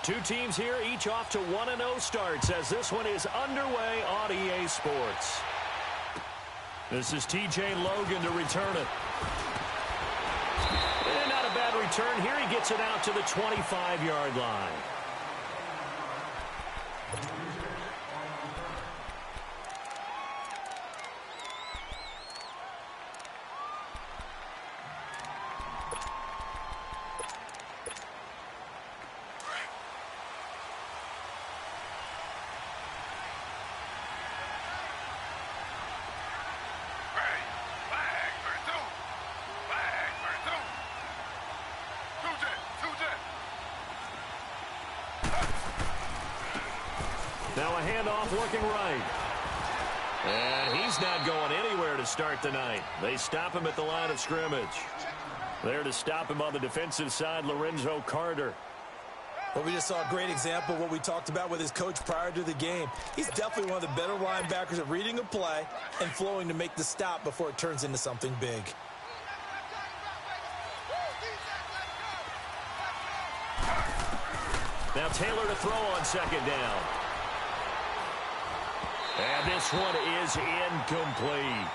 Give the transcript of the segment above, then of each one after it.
Two teams here, each off to 1-0 starts as this one is underway on EA Sports. This is TJ Logan to return it. And not a bad return here. He gets it out to the 25-yard line. Now a handoff working right. And he's not going anywhere to start the night. They stop him at the line of scrimmage. There to stop him on the defensive side, Lorenzo Carter. Well, we just saw a great example of what we talked about with his coach prior to the game. He's definitely one of the better linebackers at reading a play and flowing to make the stop before it turns into something big. Now Taylor to throw on second down. And this one is incomplete.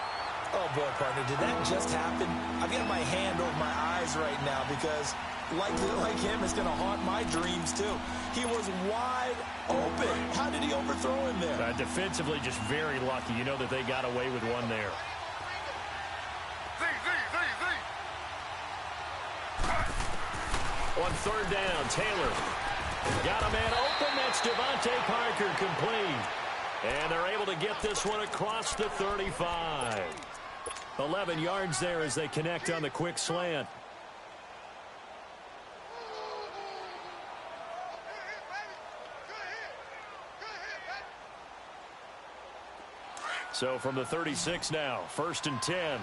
Oh, boy, partner, did that just happen? I've got my hand over my eyes right now because, like him, it's going to haunt my dreams, too. He was wide open. How did he overthrow him there? Defensively, just very lucky. You know that they got away with one there. On third down, Taylor got a man open. That's Devontae Parker, complete. And they're able to get this one across the 35. 11 yards there as they connect on the quick slant. So from the 36 now, 1st and 10.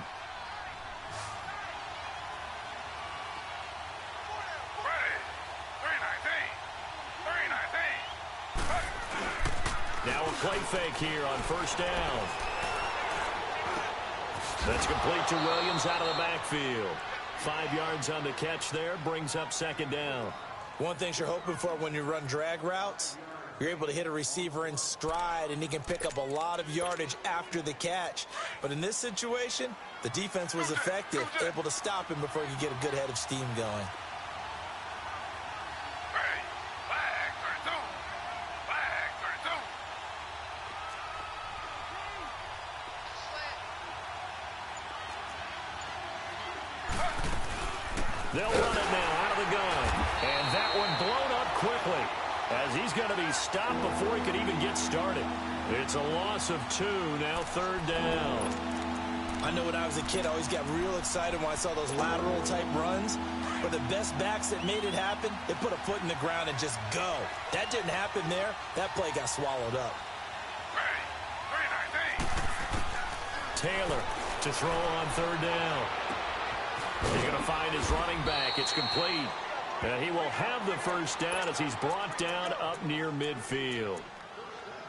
Now a play fake here on 1st down. That's complete to Williams out of the backfield. 5 yards on the catch there, brings up 2nd down. One thing you're hoping for when you run drag routes, you're able to hit a receiver in stride, and he can pick up a lot of yardage after the catch. But in this situation, the defense was effective, able to stop him before he could get a good head of steam going. They'll run it now out of the gun. And that one blown up quickly as he's going to be stopped before he could even get started. It's a loss of 2, now 3rd down. I know when I was a kid, I always got real excited when I saw those lateral-type runs. But the best backs that made it happen, they put a foot in the ground and just go. That didn't happen there. That play got swallowed up. Taylor to throw on 3rd down. He's going to find his running back. It's complete. And he will have the 1st down as he's brought down up near midfield.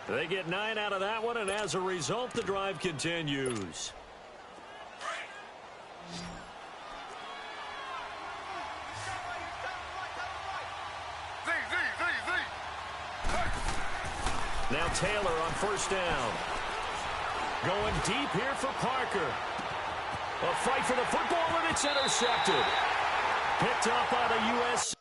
They get 9 out of that one, and as a result, the drive continues. Now Taylor on 1st down. Going deep here for Parker. A fight for the football, and it's intercepted. Picked up by the U.S.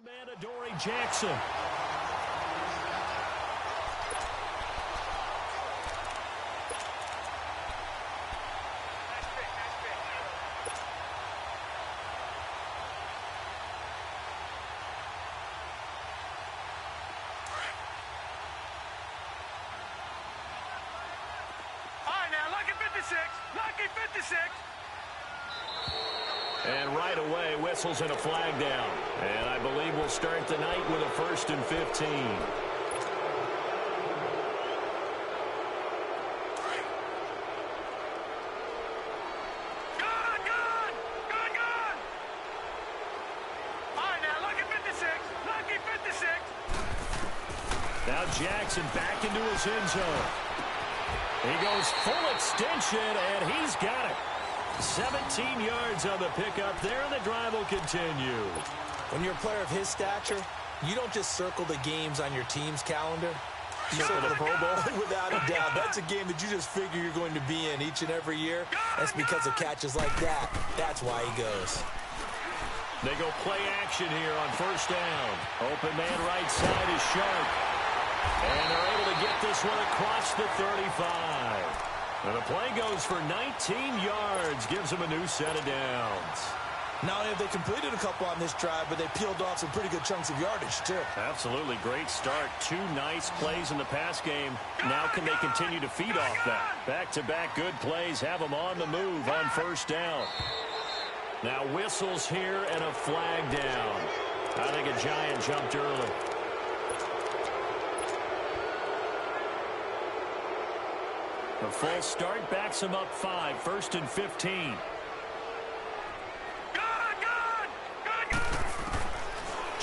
Man, Adoree Jackson. Lucky 56. And right away, whistles and a flag down. And I believe we'll start the night with a 1st and 15. Now Jackson back into his end zone. He goes full extension, and he's got it. 17 yards on the pickup there, and the drive will continue. When you're a player of his stature, you don't just circle the games on your team's calendar. You circle the Pro Bowl. Without a doubt. That's a game that you just figure you're going to be in each and every year. That's because of catches like that. That's why he goes. They go play action here on first down. Open man right side is Sharp. And they're able to get this one across the 35. And the play goes for 19 yards. Gives them a new set of downs. Not only have they completed a couple on this drive, but they peeled off some pretty good chunks of yardage, too. Absolutely. Great start. 2 nice plays in the pass game. Now can they continue to feed off that? Back-to-back good plays have them on the move on first down. Now whistles here and a flag down. I think a Giant jumped early. The full start backs him up 5. 1st and 15.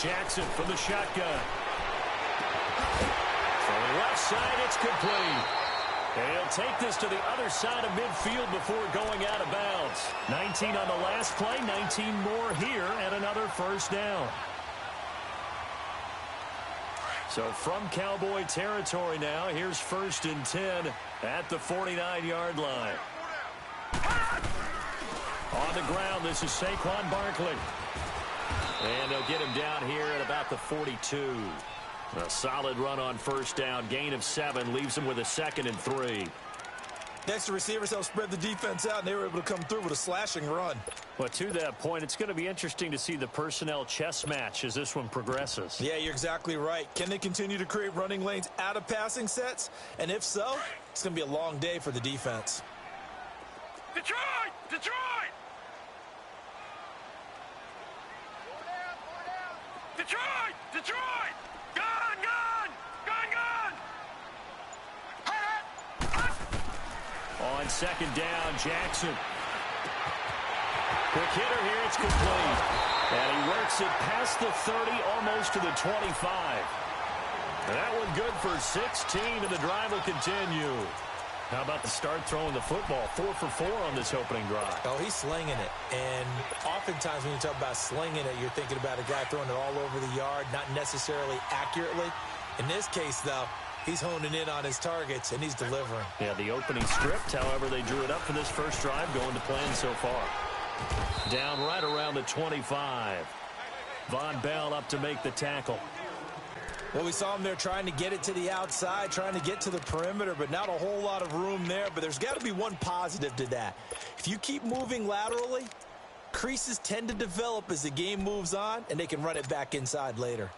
Jackson from the shotgun. From the left side, it's complete. And he'll take this to the other side of midfield before going out of bounds. 19 on the last play, 19 more here, and another first down. So from Cowboy territory now, here's 1st and 10 at the 49-yard line. On the ground, this is Saquon Barkley. And they'll get him down here at about the 42. A solid run on first down. Gain of 7 leaves him with a 2nd and 3. Next, the receivers helped spread the defense out, and they were able to come through with a slashing run. Well, to that point, it's going to be interesting to see the personnel chess match as this one progresses. Yeah, you're exactly right. Can they continue to create running lanes out of passing sets? And if so, it's going to be a long day for the defense. Detroit! Detroit! Detroit! Detroit! Gun! Gun! Gun! Gun! On 2nd down, Jackson. Quick hitter here, it's complete. And he works it past the 30, almost to the 25. And that one good for 16, and the drive will continue. How about the start throwing the football? 4 for 4 on this opening drive. Oh, he's slinging it. And oftentimes when you talk about slinging it, you're thinking about a guy throwing it all over the yard, not necessarily accurately. In this case, though, he's honing in on his targets, and he's delivering. Yeah, the opening script, however, they drew it up for this first drive, going to plan so far. Down right around the 25. Von Bell up to make the tackle. Well, we saw him there trying to get it to the outside, trying to get to the perimeter, but not a whole lot of room there. But there's got to be one positive to that. If you keep moving laterally, creases tend to develop as the game moves on, and they can run it back inside later.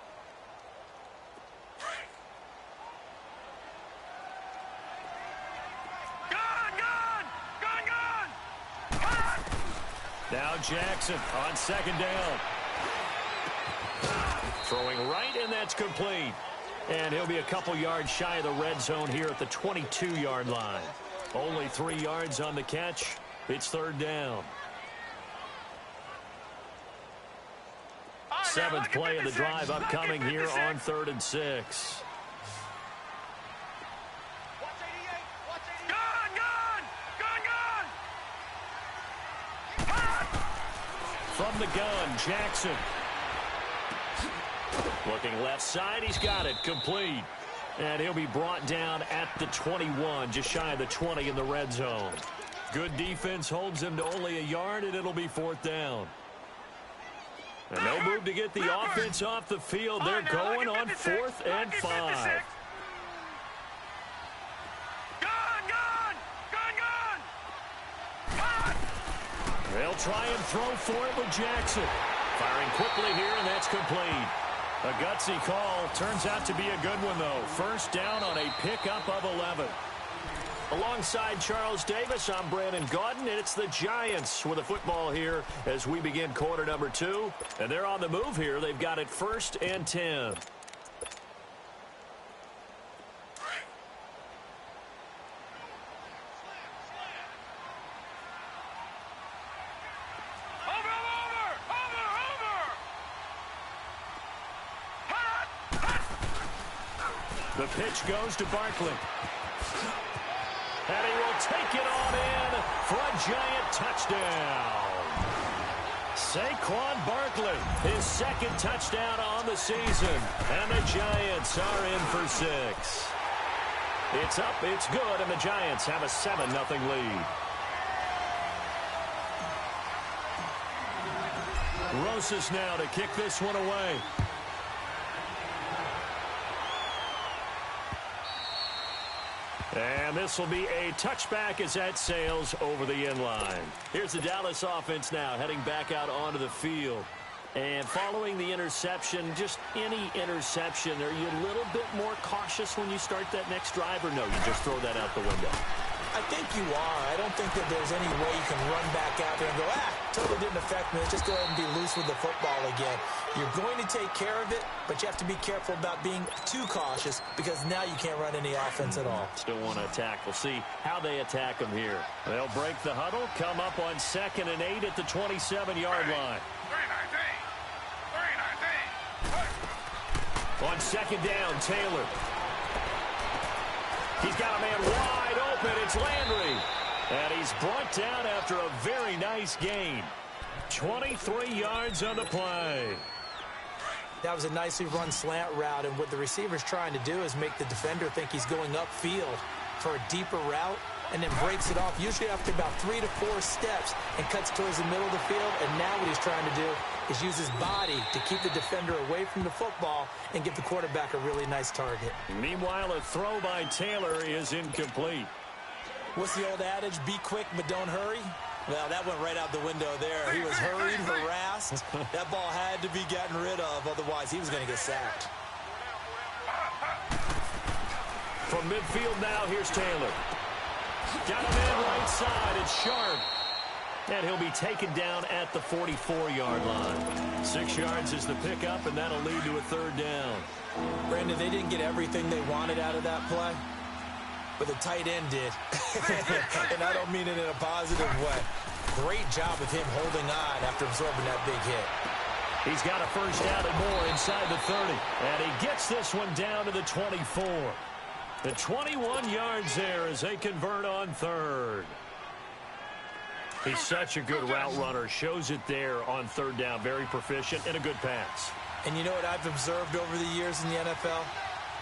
Now Jackson on 2nd down. Throwing right, and that's complete. And he'll be a couple yards shy of the red zone here at the 22-yard line. Only 3 yards on the catch. It's 3rd down. 7th play of the drive upcoming here on 3rd and 6. From the gun, Jackson. Looking left side, he's got it, complete. And he'll be brought down at the 21, just shy of the 20 in the red zone. Good defense holds him to only a yard, and it'll be 4th down. And no move to get the offense off the field. They're going on 4th and 5. They'll try and throw for it with Jackson. Firing quickly here, and that's complete. A gutsy call. Turns out to be a good one, though. 1st down on a pickup of 11. Alongside Charles Davis, I'm Brandon Gaudin, and it's the Giants with the football here as we begin quarter number 2. And they're on the move here. They've got it 1st and 10. The pitch goes to Barkley. And he will take it on in for a Giant touchdown. Saquon Barkley, his second touchdown on the season. And the Giants are in for 6. It's up, it's good, and the Giants have a 7-0 lead. Rosas now to kick this one away. And this will be a touchback as that sails over the end line. Here's the Dallas offense now heading back out onto the field. And following the interception, just any interception, are you a little bit more cautious when you start that next drive, or no, you just throw that out the window? I think you are. I don't think that there's any way you can run back out there and go, totally didn't affect me. Let's just go ahead and be loose with the football again. You're going to take care of it, but you have to be careful about being too cautious because now you can't run any offense at all. Still want to attack. We'll see how they attack them here. They'll break the huddle, come up on 2nd and 8 at the 27-yard line. On 2nd down, Taylor. He's got a man wide open. It's Landry. And he's brought down after a very nice gain. 23 yards on the play. That was a nicely run slant route, and what the receiver's trying to do is make the defender think he's going upfield for a deeper route, and then breaks it off, usually after about 3 to 4 steps, and cuts towards the middle of the field. And now what he's trying to do is use his body to keep the defender away from the football and give the quarterback a really nice target. Meanwhile, a throw by Taylor is incomplete. What's the old adage? Be quick, but don't hurry. Well, that went right out the window there. He was hurried, harassed. That ball had to be gotten rid of, otherwise he was going to get sacked. From midfield now, here's Taylor. Got him in right side. It's Sharp. And he'll be taken down at the 44-yard line. 6 yards is the pickup, and that'll lead to a 3rd down. Brandon, they didn't get everything they wanted out of that play, but the tight end did. And I don't mean it in a positive way. Great job of him holding on after absorbing that big hit. He's got a 1st down and more inside the 30. And he gets this one down to the 24. The 21 yards there as they convert on 3rd. He's such a good route runner. Shows it there on 3rd down. Very proficient and a good pass. And you know what I've observed over the years in the NFL?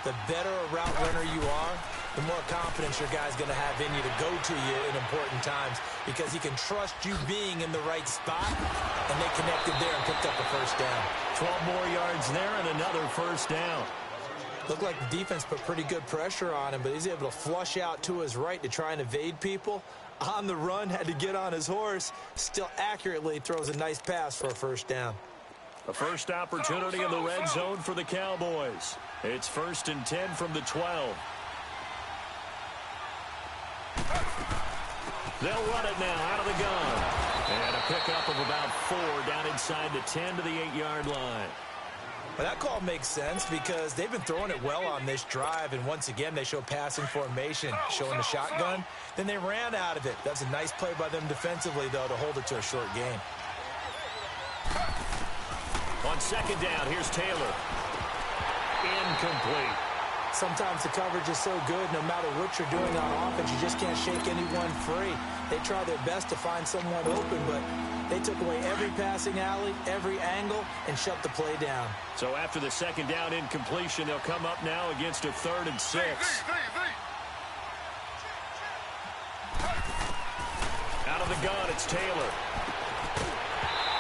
The better a route runner you are, the more confidence your guy's going to have in you to go to you in important times, because he can trust you being in the right spot, and they connected there and picked up a 1st down. 12 more yards there and another 1st down. Looked like the defense put pretty good pressure on him, but he's able to flush out to his right to try and evade people. On the run, had to get on his horse. Still accurately throws a nice pass for a 1st down. A first opportunity in the red zone for the Cowboys. It's 1st and 10 from the 12. They'll run it now out of the gun. And a pickup of about 4 down inside the 10 to the 8-yard line. Well, that call makes sense because they've been throwing it well on this drive, and once again they show passing formation, showing the shotgun. Then they ran out of it. That's a nice play by them defensively, though, to hold it to a short game. On 2nd down, here's Taylor. Incomplete. Sometimes the coverage is so good, no matter what you're doing on offense, you just can't shake anyone free. They try their best to find someone open, but they took away every passing alley, every angle, and shut the play down. So after the 2nd down incompletion, they'll come up now against a 3rd and 6. Out of the gun, it's Taylor.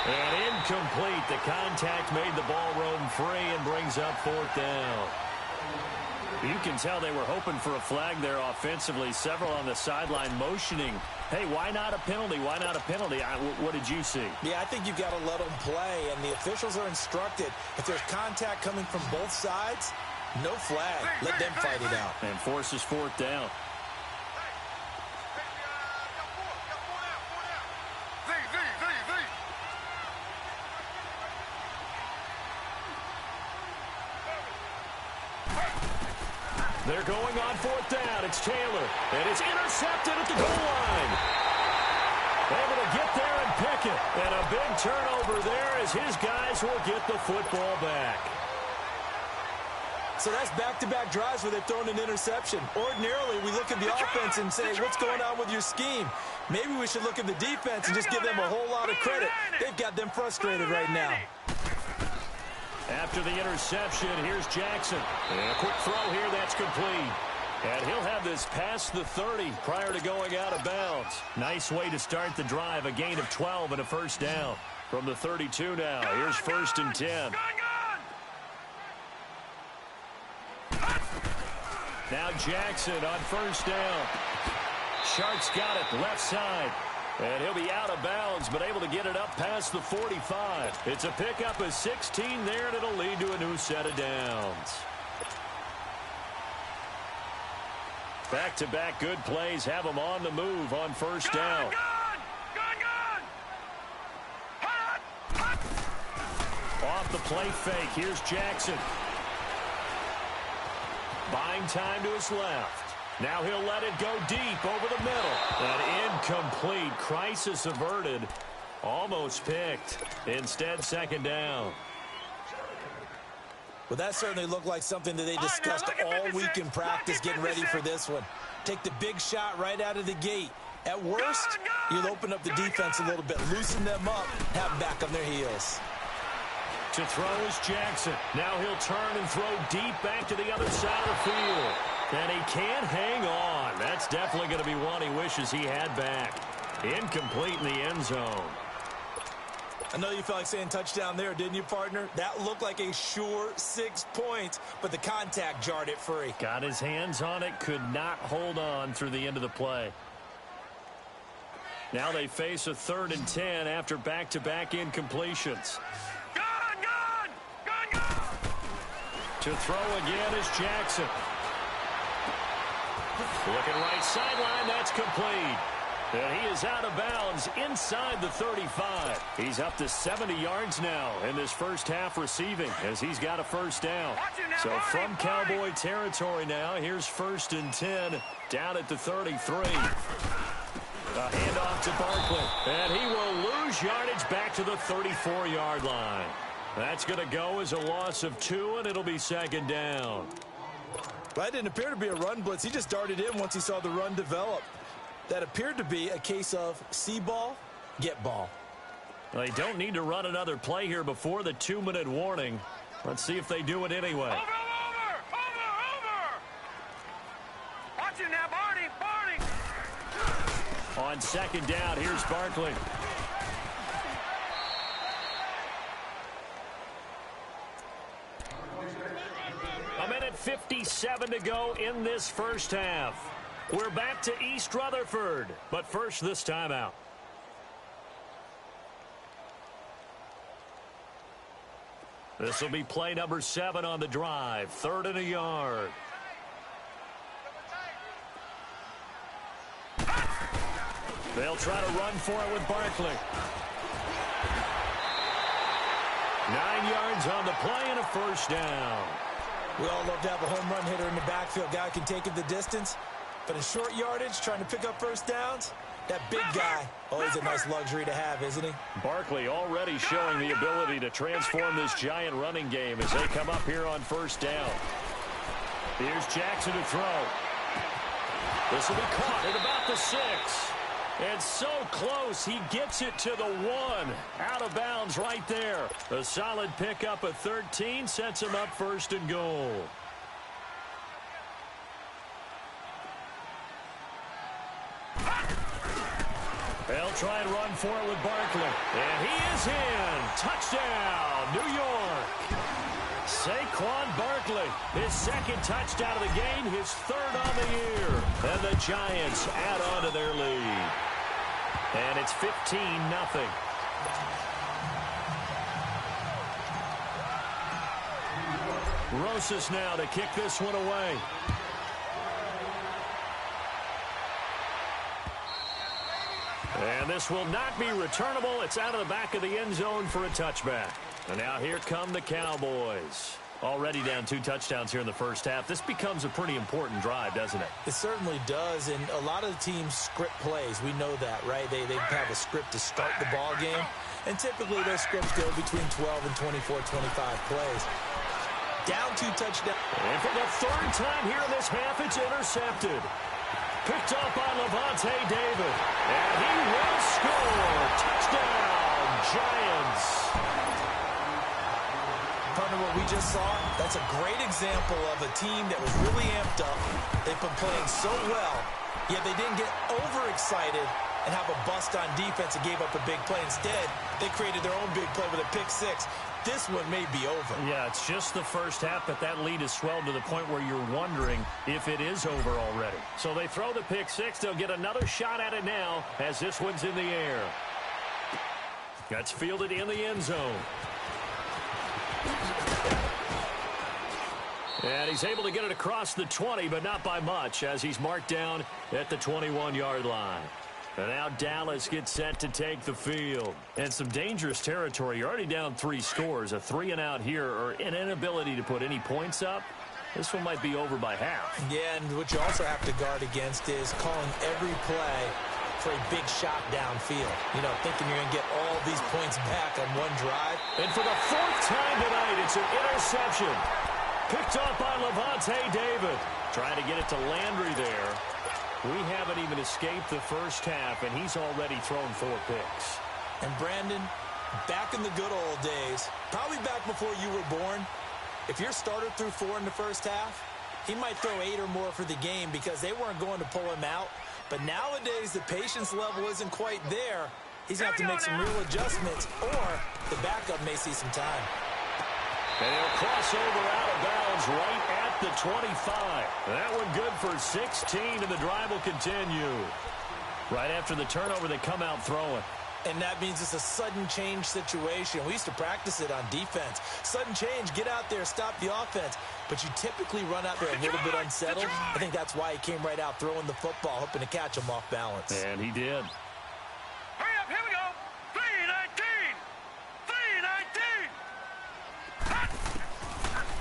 And incomplete. The contact made the ball roam free and brings up 4th down. You can tell they were hoping for a flag there offensively. Several on the sideline motioning. Hey, why not a penalty? Why not a penalty? What did you see? Yeah, I think you've got to let them play, and the officials are instructed. If there's contact coming from both sides, no flag. Let them fight it out. And forces 4th down. They're going on 4th down. It's Taylor. And it's intercepted at the goal line. Able to get there and pick it. And a big turnover there as his guys will get the football back. It's So that's back-to-back drives where they've thrown an interception. Ordinarily, we look at the offense and say, what's going on with your scheme? Maybe we should look at the defense and just give them a whole lot of credit. They've got them frustrated right now. After the interception, here's Jackson. And a quick throw here, that's complete. And he'll have this past the 30 prior to going out of bounds. Nice way to start the drive, a gain of 12 and a first down. From the 32 now, here's 1st and 10. Now Jackson on 1st down. Sharks got it left side. And he'll be out of bounds, but able to get it up past the 45. It's a pickup of 16 there, and it'll lead to a new set of downs. Back-to-back good plays have them on the move on 1st down. Off the play fake, here's Jackson. Buying time to his left. Now he'll let it go deep over the middle. An incomplete. Crisis averted. Almost picked. Instead, 2nd down. Well, that certainly looked like something that they discussed all week in practice getting ready for this one. Take the big shot right out of the gate. At worst, you'll open up the defense a little bit, loosen them up, have them back on their heels. To throw is Jackson. Now he'll turn and throw deep back to the other side of the field. And he can't hang on. That's definitely going to be one he wishes he had back. Incomplete in the end zone. I know you felt like saying touchdown there, didn't you, partner? That looked like a sure 6 points, but the contact jarred it free. Got his hands on it, could not hold on through the end of the play. Now they face a 3rd and 10 after back-to-back incompletions. To throw again is Jackson. Looking right sideline, that's complete. And he is out of bounds inside the 35. He's up to 70 yards now in this first half receiving as he's got a 1st down. So from Cowboy territory now, here's 1st and 10 down at the 33. A handoff to Barkley. And he will lose yardage back to the 34-yard line. That's going to go as a loss of 2, and it'll be 2nd down. Well, that didn't appear to be a run blitz. He just darted in once he saw the run develop. That appeared to be a case of see ball, get ball. Well, they don't need to run another play here before the 2-minute warning. Let's see if they do it anyway. Over! Watch it now, Barney! On 2nd down, here's Barkley. A minute 57 to go in this first half. We're back to East Rutherford, but first this timeout. This will be play number 7 on the drive. 3rd and a yard. They'll try to run for it with Barkley. 9 yards on the play and a 1st down. We all love to have a home run hitter in the backfield. Guy can take it the distance. But in short yardage, trying to pick up 1st downs, that big guy, always a nice luxury to have, isn't he? Barkley already showing the ability to transform this giant running game as they come up here on 1st down. Here's Jackson to throw. This will be caught at about the 6. And so close, he gets it to the 1. Out of bounds right there. A solid pickup of 13 sets him up 1st and goal. They'll try and run for it with Barkley. And he is in. Touchdown, New York. Saquon Barkley, his 2nd touchdown of the game, his 3rd on the year. And the Giants add on to their lead. And it's 15-0. Rosas now to kick this one away. And this will not be returnable. It's out of the back of the end zone for a touchback. And now here come the Cowboys. Already down 2 touchdowns here in the first half. This becomes a pretty important drive, doesn't it? It certainly does, and a lot of the teams script plays. We know that, right? They have a script to start the ball game, and typically those scripts go between 12 and 24, 25 plays. Down 2 touchdowns. And for the third time here in this half, it's intercepted. Picked up by Levante David. And he will score. Touchdown, Giants. Partner, what we just saw, that's a great example of a team that was really amped up. They've been playing so well, yet they didn't get overexcited and have a bust on defense and gave up a big play. Instead, they created their own big play with a pick six. This one may be over. Yeah, it's just the first half, but that lead has swelled to the point where you're wondering if it is over already. So they throw the pick six. They'll get another shot at it now as this one's in the air. That's fielded in the end zone. And he's able to get it across the 20, but not by much, as he's marked down at the 21-yard line. And now Dallas gets set to take the field. And some dangerous territory. You're already down 3 scores. A 3-and-out here, or an inability to put any points up. This one might be over by half. Yeah, and what you also have to guard against is calling every play for a big shot downfield. You know, thinking you're going to get all these points back on one drive. And for the 4th time tonight, it's an interception. Picked up by Levante David. Trying to get it to Landry there. We haven't even escaped the first half, and he's already thrown 4 picks. And Brandon, back in the good old days, probably back before you were born, if your starter threw 4 in the first half, he might throw 8 or more for the game because they weren't going to pull him out. But nowadays, the patience level isn't quite there. He's going to have to make some real adjustments, or the backup may see some time. And he'll cross over out of bounds right at the 25. That one good for 16, and the drive will continue. Right after the turnover, they come out throwing. And that means it's a sudden change situation. We used to practice it on defense. Sudden change, get out there, stop the offense. But you typically run out there a little bit unsettled. I think that's why he came right out throwing the football, hoping to catch him off balance. And he did. Hurry up, here we go. 3-19. 3-19.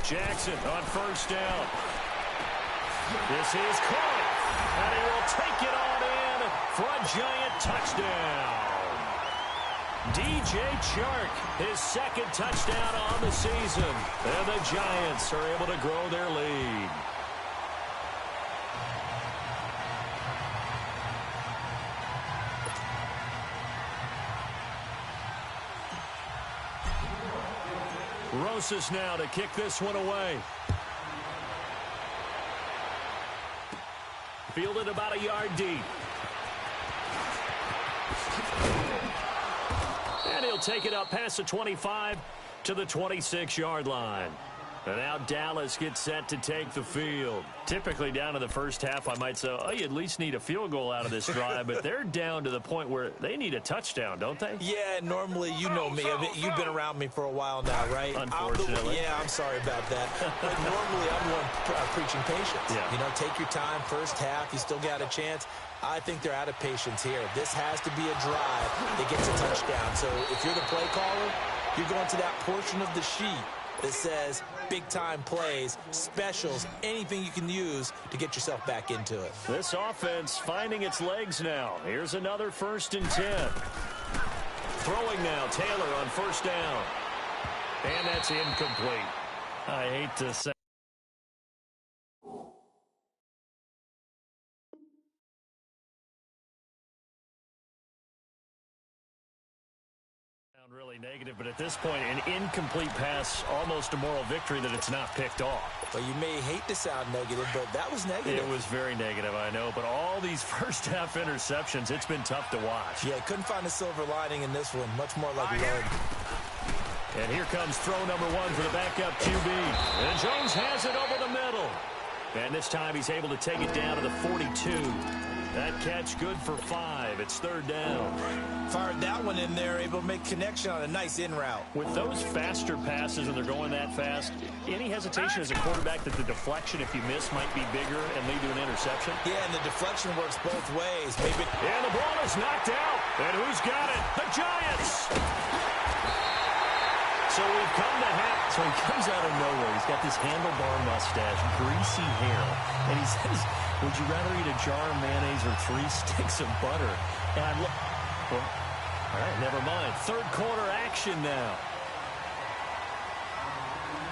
Jackson on first down. This is caught. And he will take it on in for a Giant touchdown. DJ Chark, his 2nd touchdown on the season. And the Giants are able to grow their lead. Rosas now to kick this one away. Fielded about a yard deep. And he'll take it up past the 25 to the 26-yard line. And now Dallas gets set to take the field. Typically down to the first half, I might say, oh, you at least need a field goal out of this drive. But they're down to the point where they need a touchdown, don't they? Yeah, normally, you know me. I mean, you've been around me for a while now, right? Unfortunately. I'm sorry about that. But normally, I'm the one preaching patience. Yeah. You know, take your time, first half, you still got a chance. I think they're out of patience here. This has to be a drive that gets a touchdown. So if you're the play caller, you're going to that portion of the sheet that says big-time plays, specials, anything you can use to get yourself back into it. This offense finding its legs now. Here's another 1st and 10. Throwing now, Taylor on first down. And that's incomplete. I hate to say. Really negative, but at this point, an incomplete pass, almost a moral victory that it's not picked off. Well, you may hate to sound negative, but that was negative. It was very negative, I know, but all these first-half interceptions, it's been tough to watch. Yeah, couldn't find a silver lining in this one. Much more like lead. And here comes throw number 1 for the backup QB. And Jones has it over the middle. And this time he's able to take it down to the 42. That catch good for 5. It's 3rd down. Fired that one in there, able to make connection on a nice in route. With those faster passes and they're going that fast, any hesitation as a quarterback that the deflection, if you miss, might be bigger and lead to an interception? Yeah, and the deflection works both ways. Maybe. And the ball is knocked out. And who's got it? The Giants! So we've come to half. So he comes out of nowhere. He's got this handlebar mustache, greasy hair. And he says, would you rather eat a jar of mayonnaise or 3 sticks of butter? And I look, well, all right, never mind. 3rd quarter action now.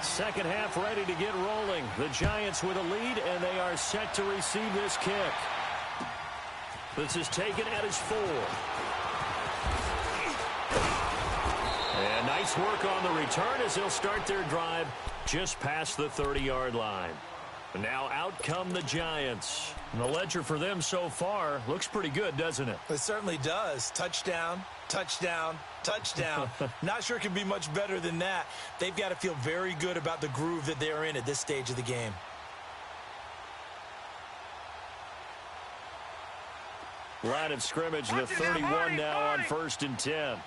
Second half ready to get rolling. The Giants with a lead, and they are set to receive this kick. This is taken at his 4. And nice work on the return as they'll start their drive just past the 30-yard line. And now out come the Giants. And the ledger for them so far looks pretty good, doesn't it? It certainly does. Touchdown, touchdown, touchdown. Not sure it can be much better than that. They've got to feel very good about the groove that they're in at this stage of the game. Line of scrimmage, the 31 now on 1st and 10.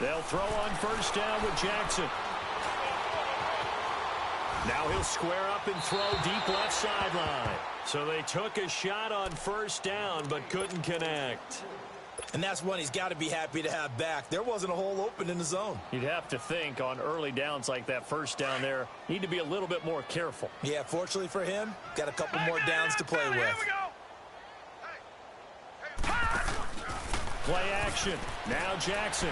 They'll throw on 1st down with Jackson. Now he'll square up and throw deep left sideline. So they took a shot on 1st down but couldn't connect. And that's one he's got to be happy to have back. There wasn't a hole open in the zone. You'd have to think on early downs like that 1st down there, need to be a little bit more careful. Yeah, fortunately for him, got a couple more downs to play with. Play action. Now Jackson.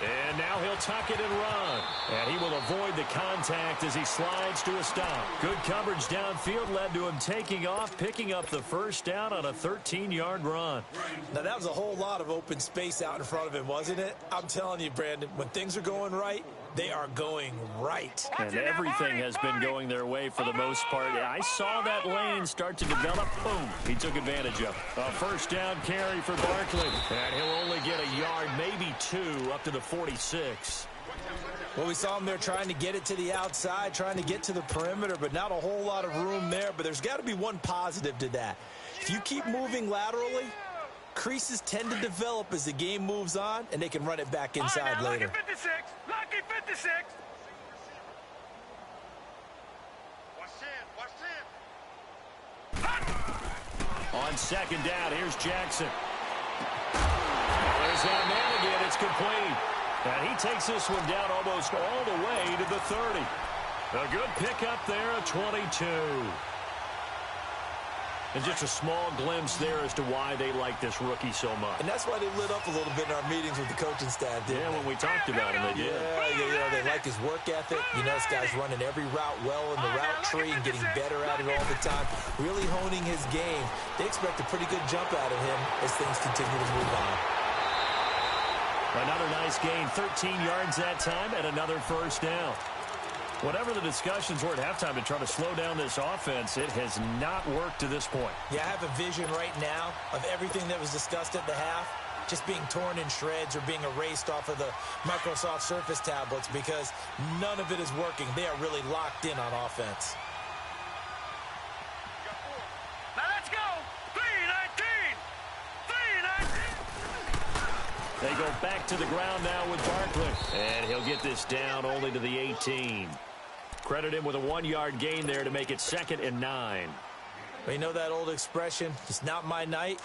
And now he'll tuck it and run. And he will avoid the contact as he slides to a stop. Good coverage downfield led to him taking off, picking up the 1st down on a 13-yard run. Now, that was a whole lot of open space out in front of him, wasn't it? I'm telling you, Brandon, when things are going right, they are going right. And everything has been going their way for the most part. I saw that lane start to develop. Boom. He took advantage of it. A 1st down carry for Barkley. And he'll only get a yard, maybe 2, up to the 46. Well, we saw him there trying to get it to the outside, trying to get to the perimeter, but not a whole lot of room there. But there's got to be one positive to that. If you keep moving laterally, creases tend to develop as the game moves on, and they can run it back inside later. Lucky 56. Lucky 56. On 2nd down, here's Jackson. There's that man again. It's complete. And he takes this one down almost all the way to the 30. A good pickup there, a 22. And just a small glimpse there as to why they like this rookie so much. And that's why they lit up a little bit in our meetings with the coaching staff, didn't Yeah, they? when we talked about him, they did. Yeah, they like his work ethic. You know, this guy's running every route well in the route tree and getting better at it all the time, really honing his game. They expect a pretty good jump out of him as things continue to move on. Another nice gain, 13 yards that time, and another 1st down. Whatever the discussions were at halftime to try to slow down this offense, it has not worked to this point. Yeah, I have a vision right now of everything that was discussed at the half just being torn in shreds or being erased off of the Microsoft Surface tablets because none of it is working. They are really locked in on offense. Now let's go. 3-19. 3-19. They go back to the ground now with Barkley. And he'll get this down only to the 18. Credit him with a 1-yard gain there to make it 2nd and 9. Well, you know that old expression, it's not my night?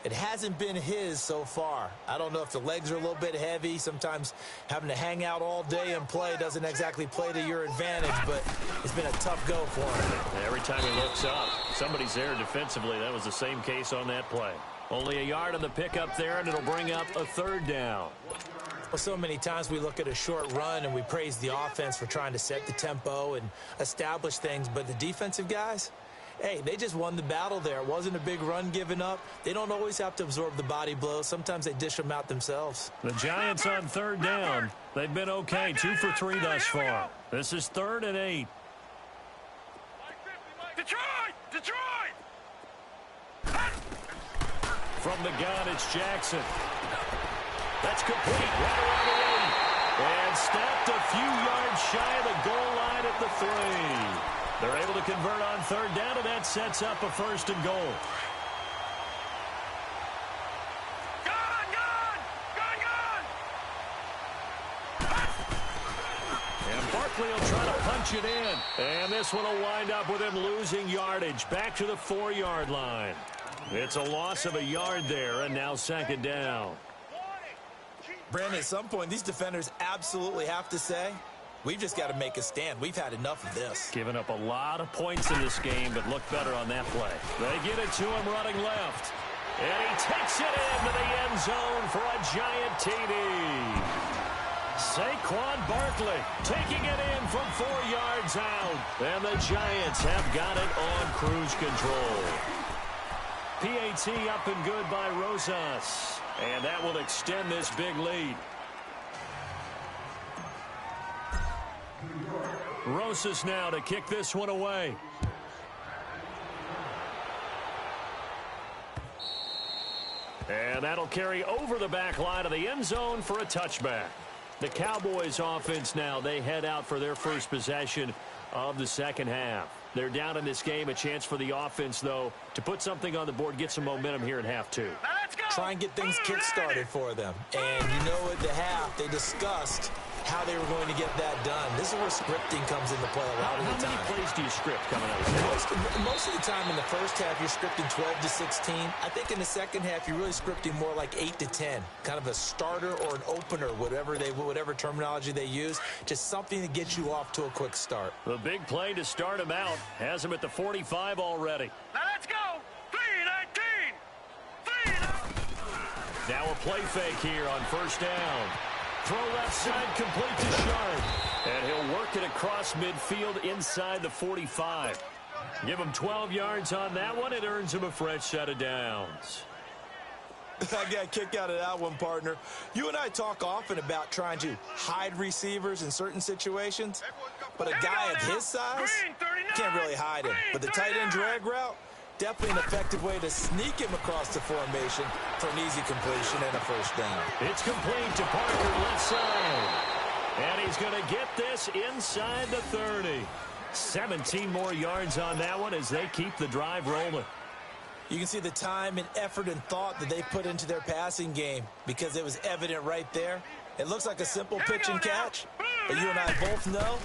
It hasn't been his so far. I don't know if the legs are a little bit heavy. Sometimes having to hang out all day and play doesn't exactly play to your advantage, but it's been a tough go for him. Every time he looks up, somebody's there defensively. That was the same case on that play. Only a yard on the pickup there, and it'll bring up a 3rd down. Well, so many times we look at a short run and we praise the offense for trying to set the tempo and establish things, but the defensive guys, hey, they just won the battle there. It wasn't a big run given up. They don't always have to absorb the body blows. Sometimes they dish them out themselves. The Giants on 3rd down. They've been okay, 2 for 3 thus far. This is 3rd and 8. Detroit! From the gun, it's Jackson. That's complete right around the 8. And stopped a few yards shy of the goal line at the 3. They're able to convert on 3rd down, and that sets up a 1st and goal. And Barkley will try to punch it in. And this one will wind up with him losing yardage back to the 4-yard line. It's a loss of a yard there, and now 2nd down. Brandon, at some point, these defenders absolutely have to say, we've just got to make a stand. We've had enough of this. Giving up a lot of points in this game, but look better on that play. They get it to him running left. And he takes it into the end zone for a giant TD. Saquon Barkley taking it in from 4 yards out. And the Giants have got it on cruise control. PAT up and good by Rosas. And that will extend this big lead. Rosas now to kick this one away. And that'll carry over the back line of the end zone for a touchback. The Cowboys offense now, they head out for their first possession of the second half. They're down in this game. A chance for the offense, though, to put something on the board, get some momentum here in half two. Try and get things kick-started for them. And you know at the half, they discussed how they were going to get that done. This is where scripting comes into play a lot of the time. How many plays do you script coming out of that? Most of the time in the first half, you're scripting 12 to 16. I think in the second half, you're really scripting more like 8 to 10. Kind of a starter or an opener, whatever terminology they use. Just something to get you off to a quick start. The big play to start him out has him at the 45 already. Now let's go. 3-19. 3-19. Now a play fake here on first down. Throw left side complete to Sharp. And he'll work it across midfield inside the 45. Give him 12 yards on that one. It earns him a fresh set of downs. I got a kick out of that one, partner. You and I talk often about trying to hide receivers in certain situations. But a guy of his size, can't really hide him. But the tight end drag route, definitely an effective way to sneak him across the formation for an easy completion and a first down. It's complete to Parker left side. And he's going to get this inside the 30. 17 more yards on that one as they keep the drive rolling. You can see the time and effort and thought that they put into their passing game because it was evident right there. It looks like a simple pitch and catch, but you and I both know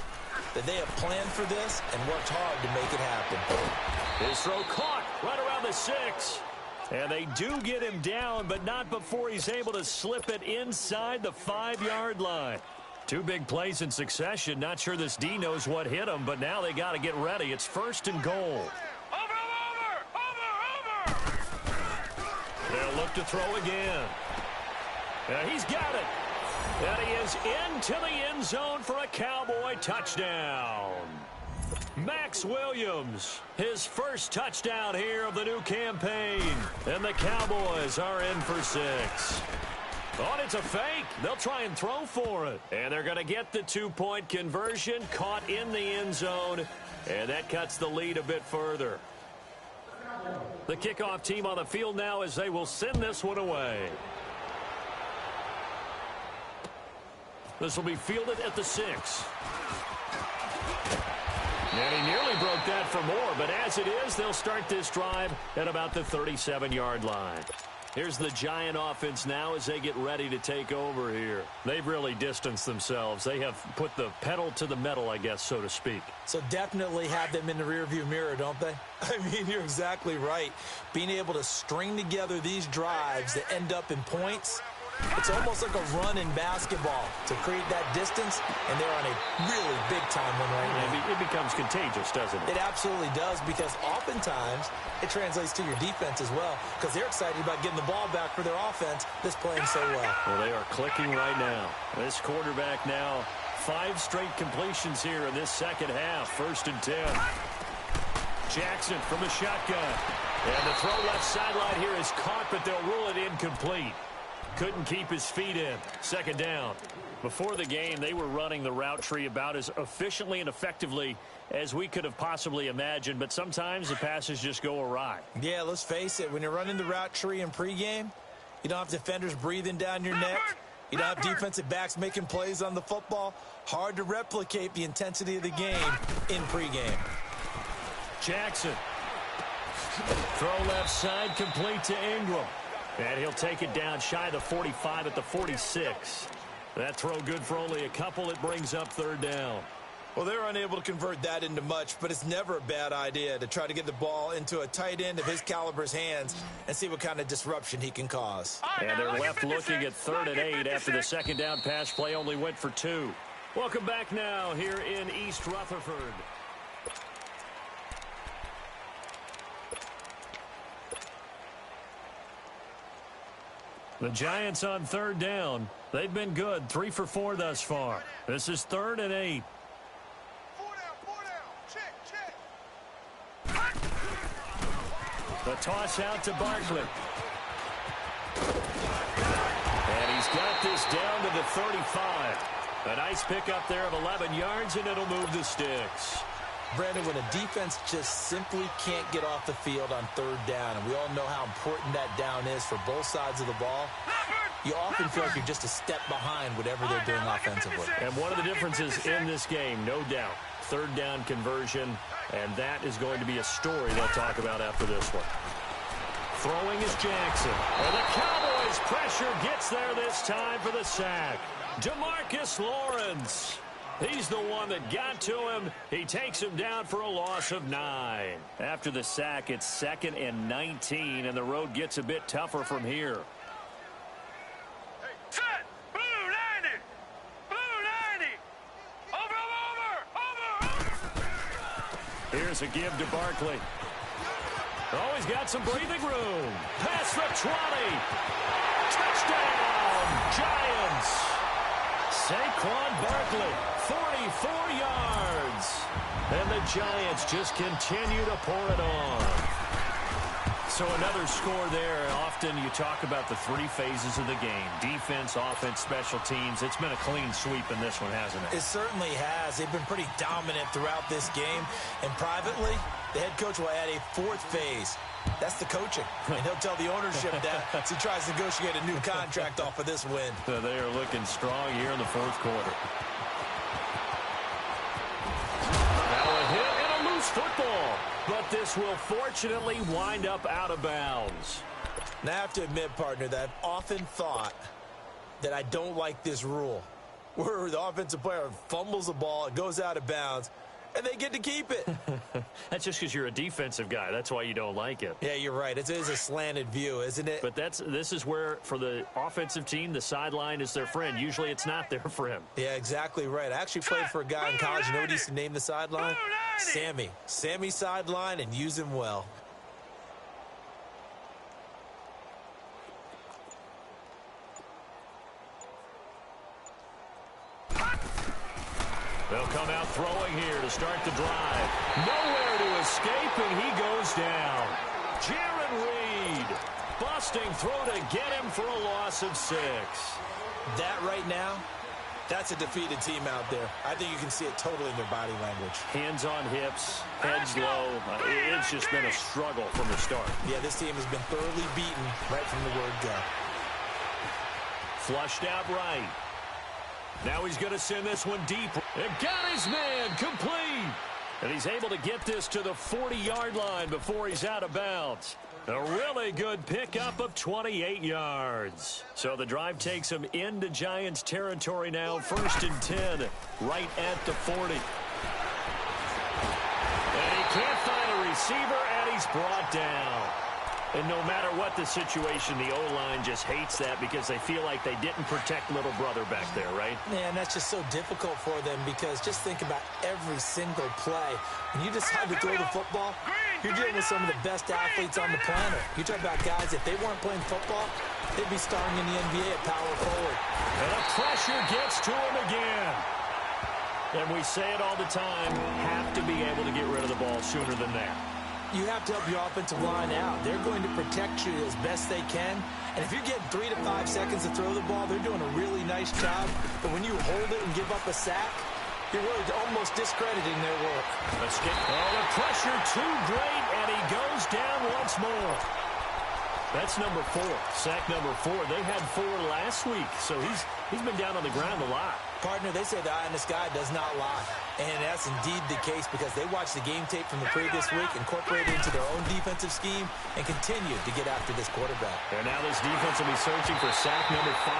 that they have planned for this and worked hard to make it happen. His throw caught right around the 6. And they do get him down, but not before he's able to slip it inside the 5-yard line. 2 big plays in succession. Not sure this D knows what hit him, but now they got to get ready. It's first and goal. They'll look to throw again. He's got it. And he is into the end zone for a Cowboy touchdown. Max Williams, his first touchdown here of the new campaign. And the Cowboys are in for 6. Oh, it's a fake. They'll try and throw for it. And they're going to get the 2-point conversion, caught in the end zone. And that cuts the lead a bit further. The kickoff team on the field now as they will send this one away. This will be fielded at the 6. And he nearly broke that for more, but as it is, they'll start this drive at about the 37-yard line. Here's the Giant offense now as they get ready to take over here. They've really distanced themselves. They have put the pedal to the metal, I guess, so to speak. So definitely have them in the rearview mirror, don't they? I mean, you're exactly right. Being able to string together these drives that end up in points, it's almost like a run in basketball to create that distance, and they're on a really big-time one right now. It becomes contagious, doesn't it? It absolutely does, because oftentimes it translates to your defense as well, because they're excited about getting the ball back for their offense that's playing so well. Well, they are clicking right now. This quarterback now, 5 straight completions here in this second half. First and 10. Jackson from the shotgun. And the throw left sideline here is caught, but they'll rule it incomplete. Couldn't keep his feet in. Second down. Before the game, they were running the route tree about as efficiently and effectively as we could have possibly imagined, but sometimes the passes just go awry. Yeah, let's face it. When you're running the route tree in pregame, you don't have defenders breathing down your neck. You don't have defensive backs making plays on the football. Hard to replicate the intensity of the game in pregame. Jackson. Throw left side, complete to Ingram. And he'll take it down shy of the 45 at the 46. That throw good for only a couple. It brings up third down. Well, they're unable to convert that into much, but it's never a bad idea to try to get the ball into a tight end of his caliber's hands and see what kind of disruption he can cause. And they're left looking at 3rd and 8 after the second down pass play only went for 2. Welcome back now here in East Rutherford. The Giants on third down. They've been good, 3 for 4 thus far. This is 3rd and 8. 4 down. Check. The toss out to Barkley. And he's got this down to the 35. A nice pickup there of 11 yards, and it'll move the sticks. Brandon, when a defense just simply can't get off the field on third down, and we all know how important that down is for both sides of the ball, you often feel like you're just a step behind whatever they're doing offensively. And one of the differences in this game, no doubt, third down conversion, and that is going to be a story they'll talk about after this one. Throwing is Jackson. And the Cowboys' pressure gets there this time for the sack. DeMarcus Lawrence. He's the one that got to him. He takes him down for a loss of 9. After the sack, it's 2nd and 19, and the road gets a bit tougher from here. Set. Blue 90. Blue 90. Over. Here's a give to Barkley. Oh, he's got some breathing room. Past the 20. Touchdown, Giants. Saquon Barkley, 44 yards. And the Giants just continue to pour it on. So another score there. Often you talk about the 3 phases of the game. Defense, offense, special teams. It's been a clean sweep in this one, hasn't it? It certainly has. They've been pretty dominant throughout this game. And privately, the head coach will add a 4th phase. That's the coaching. And he'll tell the ownership that as he tries to negotiate a new contract off of this win. So they are looking strong here in the 4th quarter. Now a hit and a loose football. But this will fortunately wind up out of bounds. Now, I have to admit, partner, that I've often thought that I don't like this rule, where the offensive player fumbles the ball, it goes out of bounds, and they get to keep it. That's just because you're a defensive guy. That's why you don't like it. Yeah, you're right. It is a slanted view, isn't it? But this is where, for the offensive team, the sideline is their friend. Usually it's not their friend. Yeah, exactly right. I actually played for a guy in college. You know what he used to name the sideline? Sammy. Sammy sideline, and use him well. They'll come out throwing here to start the drive. Nowhere to escape, and he goes down. Jaron Reed, busting through to get him for a loss of 6. That right now, that's a defeated team out there. I think you can see it totally in their body language. Hands on hips, heads low. It's just been a struggle from the start. Yeah, this team has been thoroughly beaten right from the word go. Flushed out right. Now he's going to send this one deep. And got his man complete. And he's able to get this to the 40-yard line before he's out of bounds. A really good pickup of 28 yards. So the drive takes him into Giants territory now. 1st and 10, right at the 40. And he can't find a receiver, and he's brought down. And no matter what the situation, the O-line just hates that because they feel like they didn't protect little brother back there, right? Man, that's just so difficult for them because just think about every single play. When you decide to throw the football, you're dealing with some of the best athletes on the planet. You talk about guys, if they weren't playing football, they'd be starring in the NBA at power forward. And the pressure gets to him again. And we say it all the time, have to be able to get rid of the ball sooner than that. You have to help your offensive line out. They're going to protect you as best they can. And if you get 3 to 5 seconds to throw the ball, they're doing a really nice job. But when you hold it and give up a sack, you're really almost discrediting their work. Escape. Oh, the pressure too great, and he goes down once more. That's number 4. Sack number 4. They had 4 last week, so he's been down on the ground a lot. Partner, they say the eye in the sky does not lie. And that's indeed the case because they watched the game tape from the previous week, incorporated it into their own defensive scheme, and continued to get after this quarterback. And now this defense will be searching for sack number 5.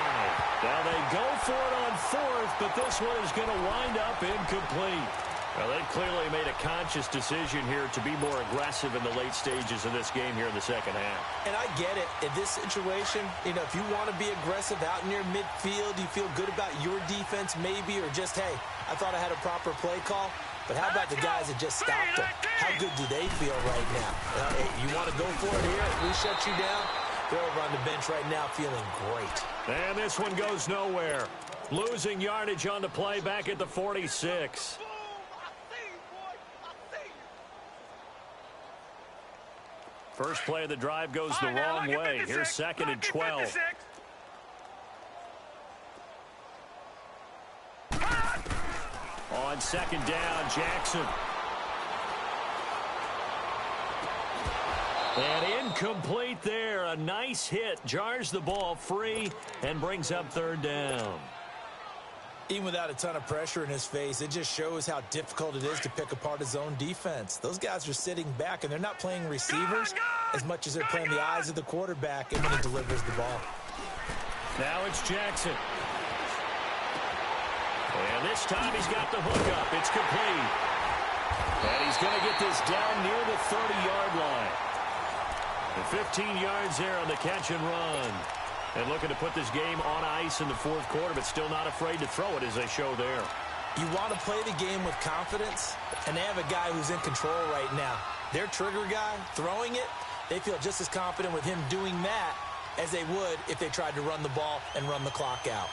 Now they go for it on 4th, but this one is going to wind up incomplete. Well, they clearly made a conscious decision here to be more aggressive in the late stages of this game here in the second half. And I get it. In this situation, you know, if you want to be aggressive out near midfield, you feel good about your defense maybe, or just, hey, I thought I had a proper play call. But how about the guys that just stopped them? How good do they feel right now? Hey, you want to go for it here? We shut you down. They're over on the bench right now feeling great. And this one goes nowhere. Losing yardage on the play back at the 46. First play of the drive goes the wrong way. Here's 2nd and 12. On 2nd down, Jackson. And incomplete there. A nice hit. Jars the ball free and brings up 3rd down. Even without a ton of pressure in his face, it just shows how difficult it is to pick apart his own defense. Those guys are sitting back, and they're not playing receivers as much as they're playing the eyes of the quarterback and when he delivers the ball. Now it's Jackson. And this time he's got the hook up. It's complete. And he's going to get this down near the 30-yard line. And 15 yards there on the catch and run. And looking to put this game on ice in the 4th quarter, but still not afraid to throw it as they show there. You want to play the game with confidence, and they have a guy who's in control right now. Their trigger guy, throwing it, they feel just as confident with him doing that as they would if they tried to run the ball and run the clock out.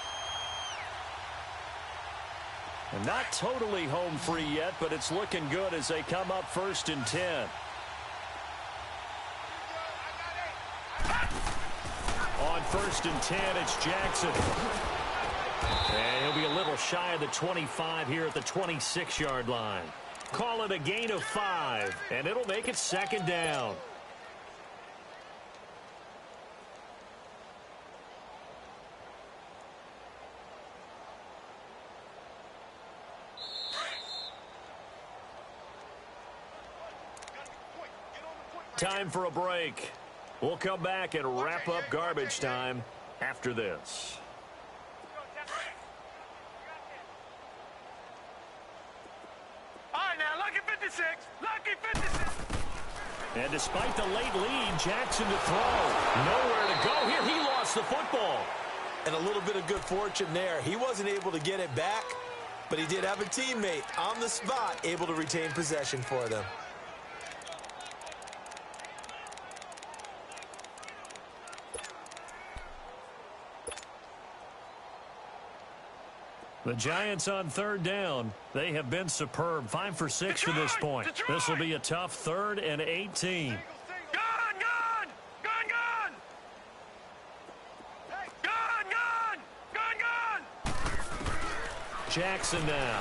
And not totally home free yet, but it's looking good as they come up 1st and 10. On 1st and 10, it's Jackson. And he'll be a little shy of the 25 here at the 26-yard line. Call it a gain of 5, and it'll make it 2nd down. Time for a break. We'll come back and wrap up garbage time after this. All right, now, lucky 56. Lucky 56. And despite the late lead, Jackson to throw. Nowhere to go here. He lost the football. And a little bit of good fortune there. He wasn't able to get it back, but he did have a teammate on the spot able to retain possession for them. The Giants on 3rd down. They have been superb. 5 for 6 to this point. This will be a tough 3rd and 18. Gun, gun! Gun, gun! Gun, gun! Gun, gun! Jackson now.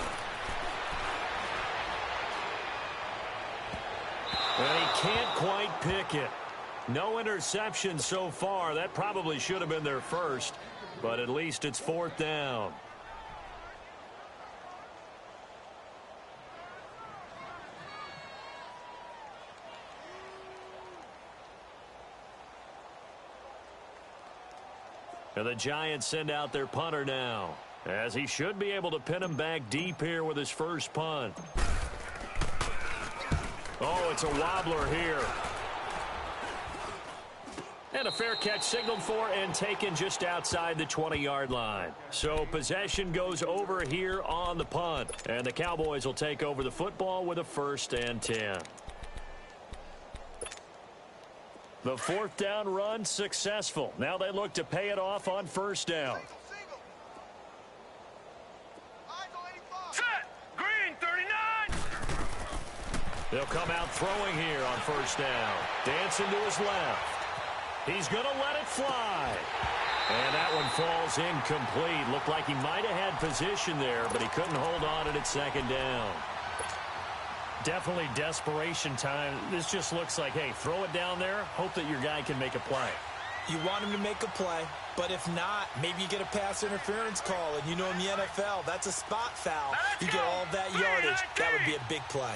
And he can't quite pick it. No interception so far. That probably should have been their first, but at least it's 4th down. And the Giants send out their punter now, as he should be able to pin him back deep here with his first punt. Oh, it's a wobbler here. And a fair catch signaled for and taken just outside the 20-yard line. So possession goes over here on the punt. And the Cowboys will take over the football with a 1st and 10. The 4th down run successful. Now they look to pay it off on 1st down. Set! Green, 39! They'll come out throwing here on 1st down. Dancing to his left. He's going to let it fly. And that one falls incomplete. Looked like he might have had position there, but he couldn't hold on it at 2nd down. Definitely desperation time. This just looks like, hey, throw it down there, hope that your guy can make a play. You want him to make a play, but if not, maybe you get a pass interference call, and you know in the NFL, that's a spot foul. You get all of that yardage. That would be a big play.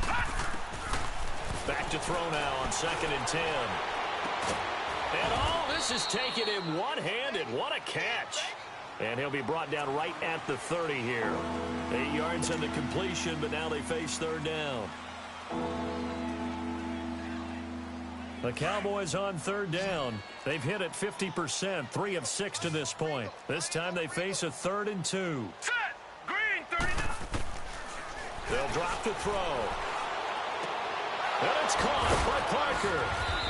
3-19! Back to throw now on 2nd and 10. And oh, this is taken in one-handed. What a catch. And he'll be brought down right at the 30 here. 8 yards on the completion, but now they face 3rd down. The Cowboys on 3rd down. They've hit it 50%, 3 of 6 to this point. This time they face a 3rd and 2. Set! Green, 39! They'll drop the throw. And it's caught by Parker.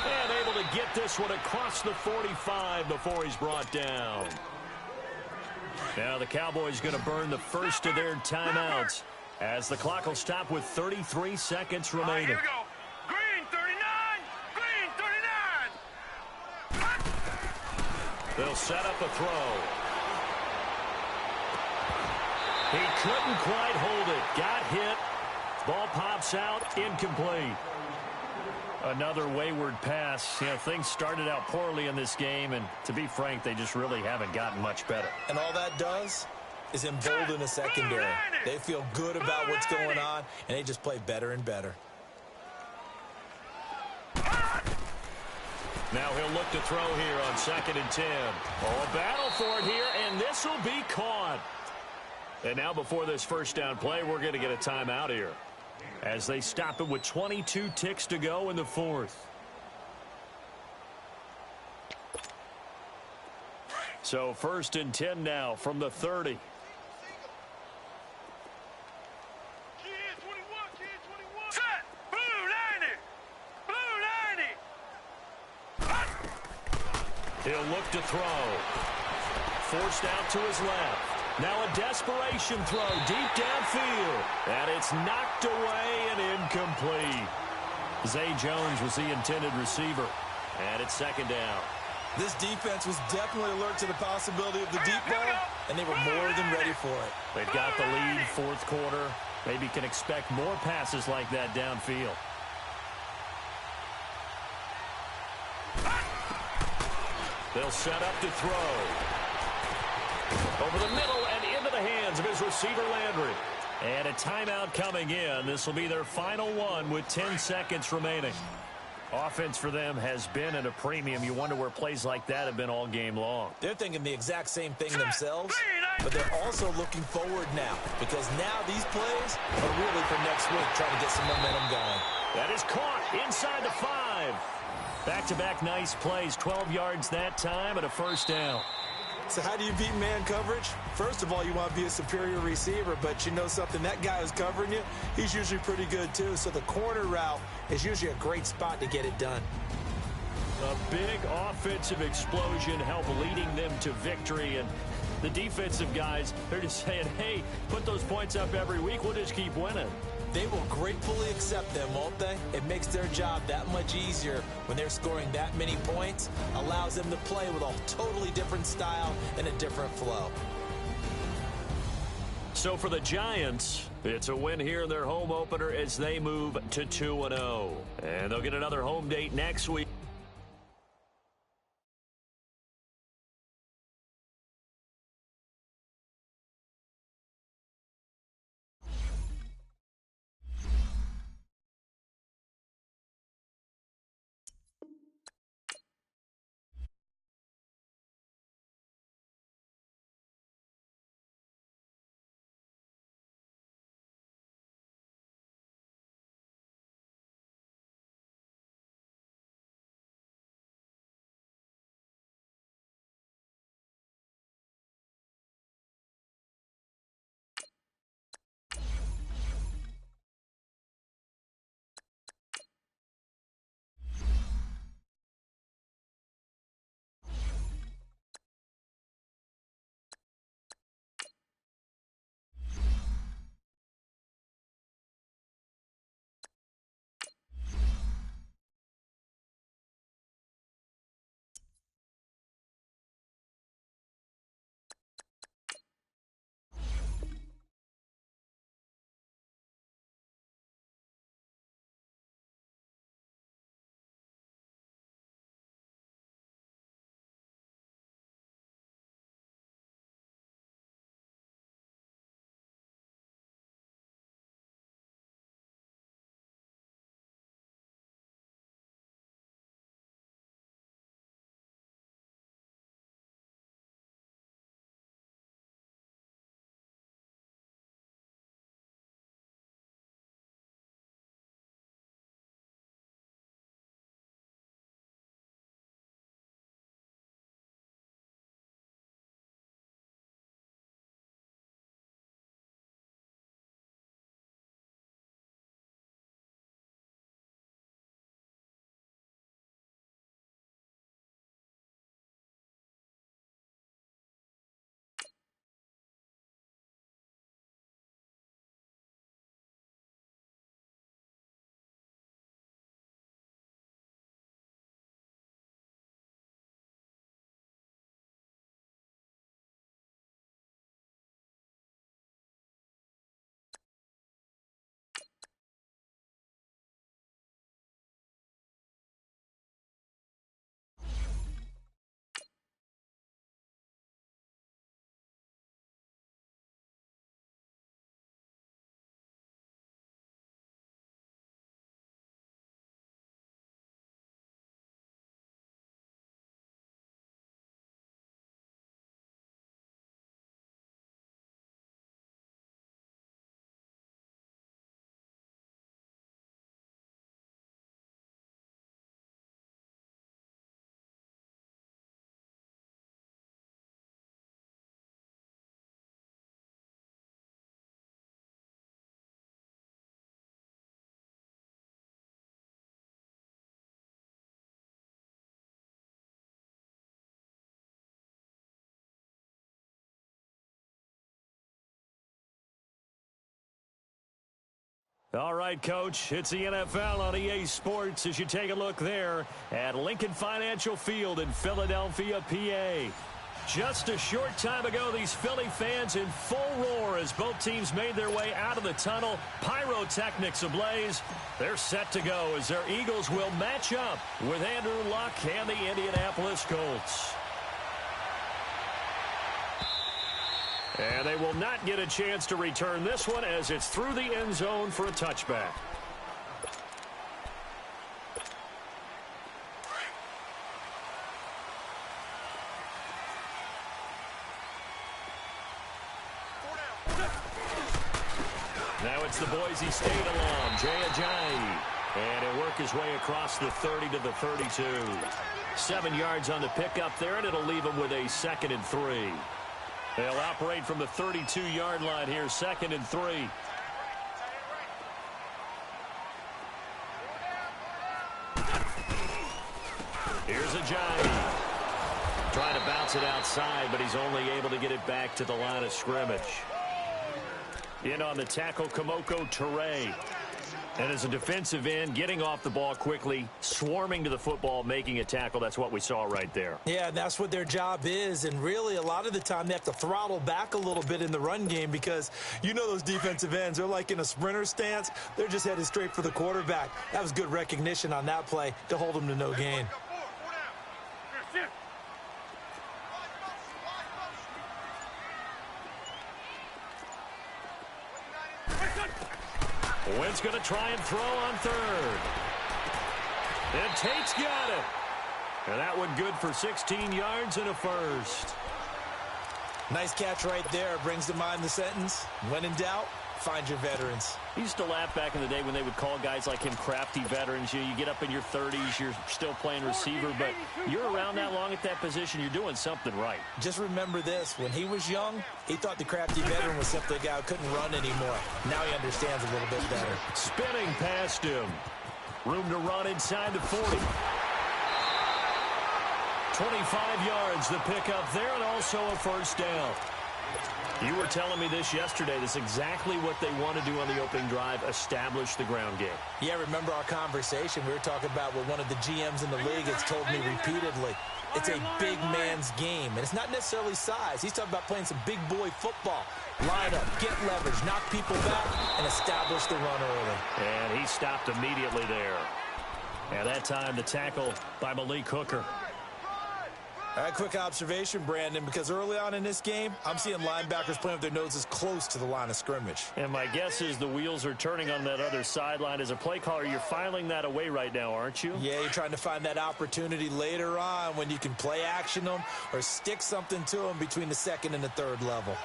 And able to get this one across the 45 before he's brought down. Now the Cowboys going to burn the first of their timeouts as the clock will stop with 33 seconds remaining. Here we go. Green 39. Green 39. They'll set up a throw. He couldn't quite hold it. Got hit. Ball pops out. Incomplete. Another wayward pass. You know, things started out poorly in this game, and to be frank, they just really haven't gotten much better. And all that does is embolden the secondary. They feel good about what's going on, and they just play better and better. Now he'll look to throw here on 2nd and 10. Oh, a battle for it here, and this will be caught. And now before this first down play, we're going to get a timeout here as they stop it with 22 ticks to go in the fourth. So 1st and 10 now from the 30. Set. Blue 90. Blue 90. He'll look to throw. Forced out to his left. Now a desperation throw deep downfield. And it's knocked away and incomplete. Zay Jones was the intended receiver. And it's 2nd down. This defense was definitely alert to the possibility of the deep ball, and they were more than ready for it. They've got the lead, 4th quarter. Maybe can expect more passes like that downfield. They'll set up to throw. Over the middle and into the hands of his receiver, Landry. And a timeout coming in. This will be their final one with 10 seconds remaining. Offense for them has been at a premium. You wonder where plays like that have been all game long. They're thinking the exact same thing themselves, but they're also looking forward now because now these plays are really for next week, trying to get some momentum going. That is caught inside the 5. Back-to-back nice plays, 12 yards that time and a 1st down. So how do you beat man coverage? First of all, you want to be a superior receiver, but you know something, that guy who's covering you, he's usually pretty good too. So the corner route is usually a great spot to get it done. A big offensive explosion helped leading them to victory, and the defensive guys, they're just saying, hey, put those points up every week, we'll just keep winning. They will gratefully accept them, won't they? It makes their job that much easier when they're scoring that many points, allows them to play with a totally different style and a different flow. So for the Giants, it's a win here in their home opener as they move to 2-0. And they'll get another home date next week. All right, Coach, it's the NFL on EA Sports as you take a look there at Lincoln Financial Field in Philadelphia, PA. Just a short time ago, these Philly fans in full roar as both teams made their way out of the tunnel. Pyrotechnics ablaze. They're set to go as their Eagles will match up with Andrew Luck and the Indianapolis Colts. And they will not get a chance to return this one as it's through the end zone for a touchback. Now it's the Boise State alum, Jay Ajayi. And he'll work his way across the 30 to the 32. 7 yards on the pickup there, and it'll leave him with a 2nd and 3. They'll operate from the 32-yard line here, 2nd and 3. Here's Ajayi. Trying to bounce it outside, but he's only able to get it back to the line of scrimmage. In on the tackle, Kamoko Toure. And as a defensive end, getting off the ball quickly, swarming to the football, making a tackle. That's what we saw right there. Yeah, that's what their job is. And really, a lot of the time, they have to throttle back a little bit in the run game because you know those defensive ends, they're like in a sprinter stance. They're just headed straight for the quarterback. That was good recognition on that play to hold them to no gain. Wentz going to try and throw on 3rd. And Tate's got it. And that one good for 16 yards and a 1st. Nice catch right there. Brings to mind the sentence, when in doubt, find your veterans. He used to laugh back in the day when they would call guys like him crafty veterans. You get up in your 30s, you're still playing receiver, but you're around that long at that position, you're doing something right. Just remember this. When he was young, he thought the crafty veteran was simply a guy who couldn't run anymore. Now he understands a little bit better. Spinning past him. Room to run inside the 40. 25 yards, the pickup there, and also a 1st down. You were telling me this yesterday. This is exactly what they want to do on the opening drive, establish the ground game. Yeah, remember our conversation. We were talking about what one of the GMs in the league has told me repeatedly. It's a big man's game, and it's not necessarily size. He's talking about playing some big boy football. Line up, get leverage, knock people back, and establish the run early. And he stopped immediately there. And that time, the tackle by Malik Hooker. All right, quick observation, Brandon, because early on in this game, I'm seeing linebackers playing with their noses close to the line of scrimmage. And my guess is the wheels are turning on that other sideline. As a play caller, you're filing that away right now, aren't you? Yeah, you're trying to find that opportunity later on when you can play action them or stick something to them between the 2nd and the 3rd level.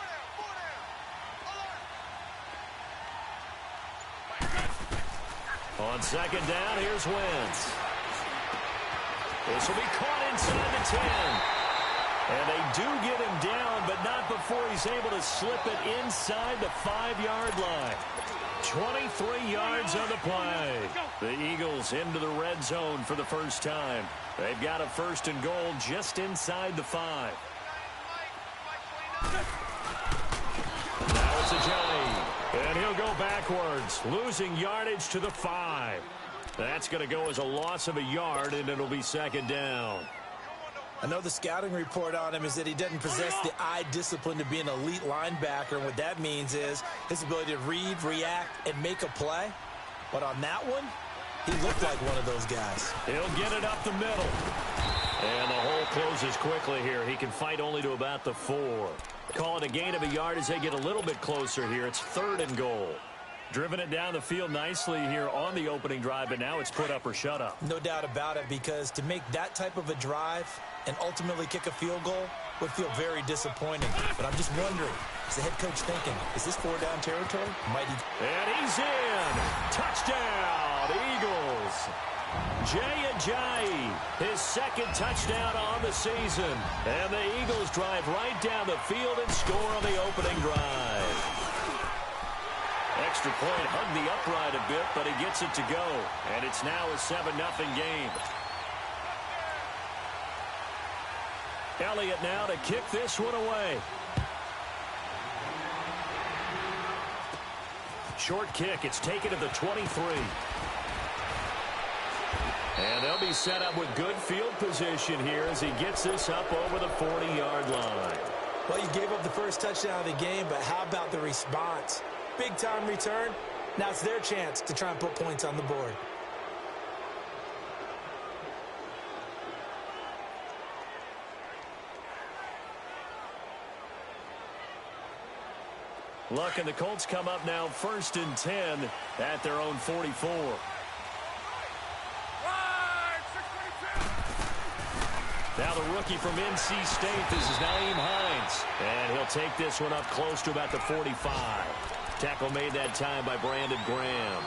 On 2nd down, here's Wentz. This will be caught inside the 10. And they do get him down, but not before he's able to slip it inside the 5-yard line. 23 yards on the play. The Eagles into the red zone for the first time. They've got a 1st and goal just inside the 5. Now it's Ajayi. And he'll go backwards, losing yardage to the 5. That's going to go as a loss of a yard, and it'll be 2nd down. I know the scouting report on him is that he doesn't possess the eye discipline to be an elite linebacker. And what that means is his ability to read, react, and make a play. But on that one, he looked like one of those guys. He'll get it up the middle. And the hole closes quickly here. He can fight only to about the 4. Call it a gain of a yard as they get a little bit closer here. It's 3rd and goal. Driven it down the field nicely here on the opening drive, but now it's put up or shut up. No doubt about it, because to make that type of a drive and ultimately kick a field goal would feel very disappointing. But I'm just wondering, is the head coach thinking, is this 4-down territory? Might he? And he's in. Touchdown, Eagles. Jay Ajayi, his 2nd touchdown on the season. And the Eagles drive right down the field and score on the opening drive. Extra point, hugged the upright a bit, but he gets it to go. And it's now a 7-0 game. Elliott now to kick this one away. Short kick. It's taken to the 23. And they'll be set up with good field position here as he gets this up over the 40-yard line. Well, you gave up the first touchdown of the game, but how about the response? Big-time return. Now it's their chance to try and put points on the board. Look, and the Colts come up now 1st and 10 at their own 44. Now the rookie from NC State, this is Nyheim Hines. And he'll take this one up close to about the 45. Tackle made that time by Brandon Graham.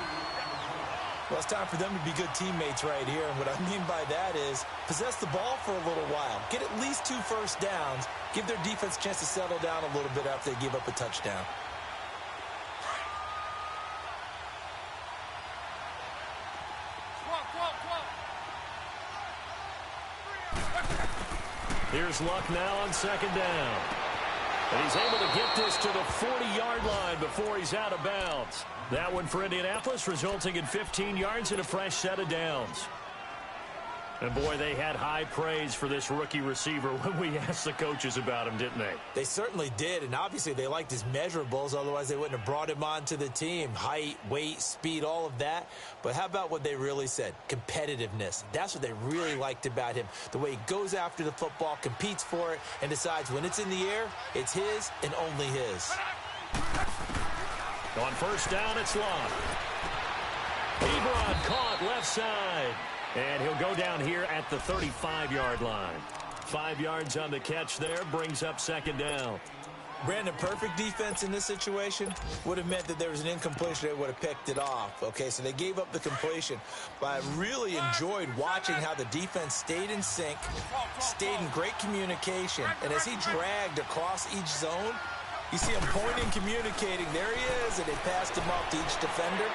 Well, it's time for them to be good teammates right here. And what I mean by that is possess the ball for a little while. Get at least 2 first downs. Give their defense a chance to settle down a little bit after they give up a touchdown. Here's Luck now on 2nd down. And he's able to get this to the 40-yard line before he's out of bounds. That one for Indianapolis, resulting in 15 yards and a fresh set of downs. And, boy, they had high praise for this rookie receiver when we asked the coaches about him, didn't they? They certainly did, and obviously they liked his measurables. Otherwise, they wouldn't have brought him onto the team. Height, weight, speed, all of that. But how about what they really said? Competitiveness. That's what they really liked about him. The way he goes after the football, competes for it, and decides when it's in the air, it's his and only his. On 1st down, it's Long. Ebron caught left side. And he'll go down here at the 35-yard line. 5 yards on the catch there, brings up 2nd down. Brandon, perfect defense in this situation would have meant that there was an incompletion. They would have picked it off. Okay, so they gave up the completion. But I really enjoyed watching how the defense stayed in sync, stayed in great communication. And as he dragged across each zone, you see him pointing, communicating. There he is, and they passed him off to each defender.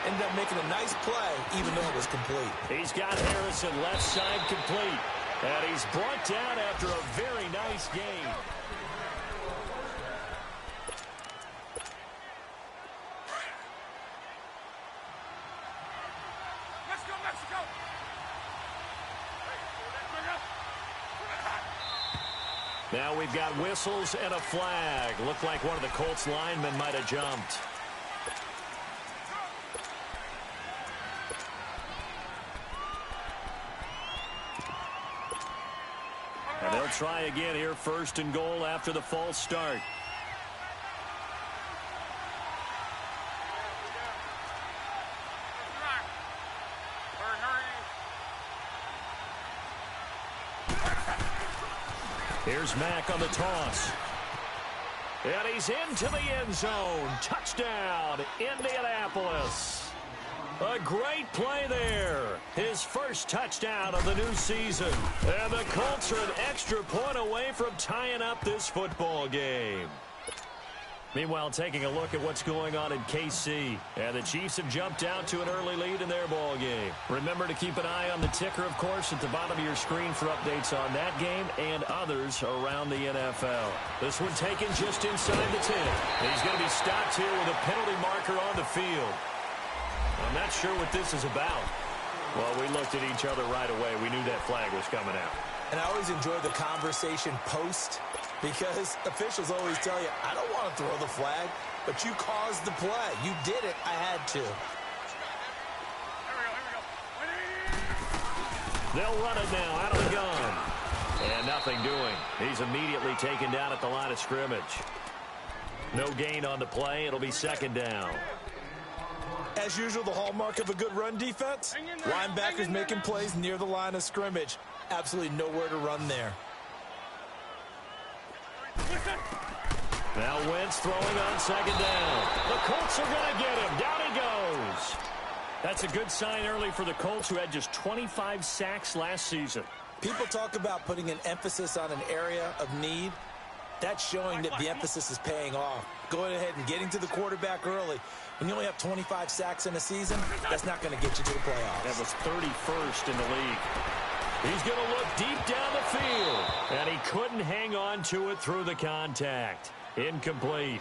Ended up making a nice play, even though it was complete. He's got Harrison left side complete. And he's brought down after a very nice game. Let's go, Mexico! Now we've got whistles and a flag. Looked like one of the Colts linemen might have jumped. And they'll try again here, 1st and goal after the false start. Here's Mack on the toss. And he's into the end zone. Touchdown, Indianapolis. A great play there. His first touchdown of the new season. And the Colts are an extra point away from tying up this football game. Meanwhile, taking a look at what's going on in KC. And the Chiefs have jumped out to an early lead in their ball game. Remember to keep an eye on the ticker, of course, at the bottom of your screen for updates on that game and others around the NFL. This one taken just inside the 10. And he's going to be stopped here with a penalty marker on the field. I'm not sure what this is about. Well, we looked at each other right away. We knew that flag was coming out. And I always enjoy the conversation post because officials always tell you, I don't want to throw the flag, but you caused the play. You did it. I had to. They'll run it now out of the gun. And nothing doing. He's immediately taken down at the line of scrimmage. No gain on the play. It'll be 2nd down. As usual, the hallmark of a good run defense, linebackers making plays near the line of scrimmage. Absolutely nowhere to run there. Now Wentz throwing on 2nd down. The Colts are going to get him. Down he goes. That's a good sign early for the Colts, who had just 25 sacks last season. People talk about putting an emphasis on an area of need. That's showing that the emphasis is paying off. Going ahead and getting to the quarterback early. When you only have 25 sacks in a season, that's not going to get you to the playoffs. That was 31st in the league. He's going to look deep down the field. And he couldn't hang on to it through the contact. Incomplete.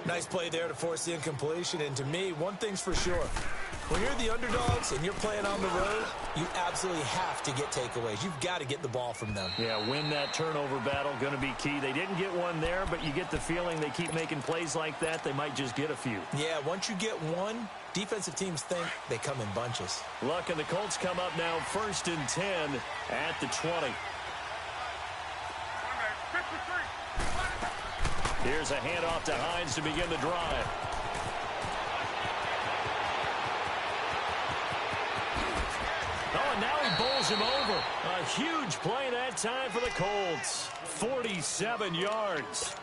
Nice play there to force the incompletion. And to me, one thing's for sure. When you're the underdogs and you're playing on the road, you absolutely have to get takeaways. You've got to get the ball from them. Yeah, win that turnover battle, going to be key. They didn't get one there, but you get the feeling they keep making plays like that, they might just get a few. Yeah, once you get one, defensive teams think they come in bunches. Luck and the Colts come up now 1st and 10 at the 20. Here's a handoff to Hines to begin the drive. Oh, and now he bowls him over. A huge play that time for the Colts. 47 yards.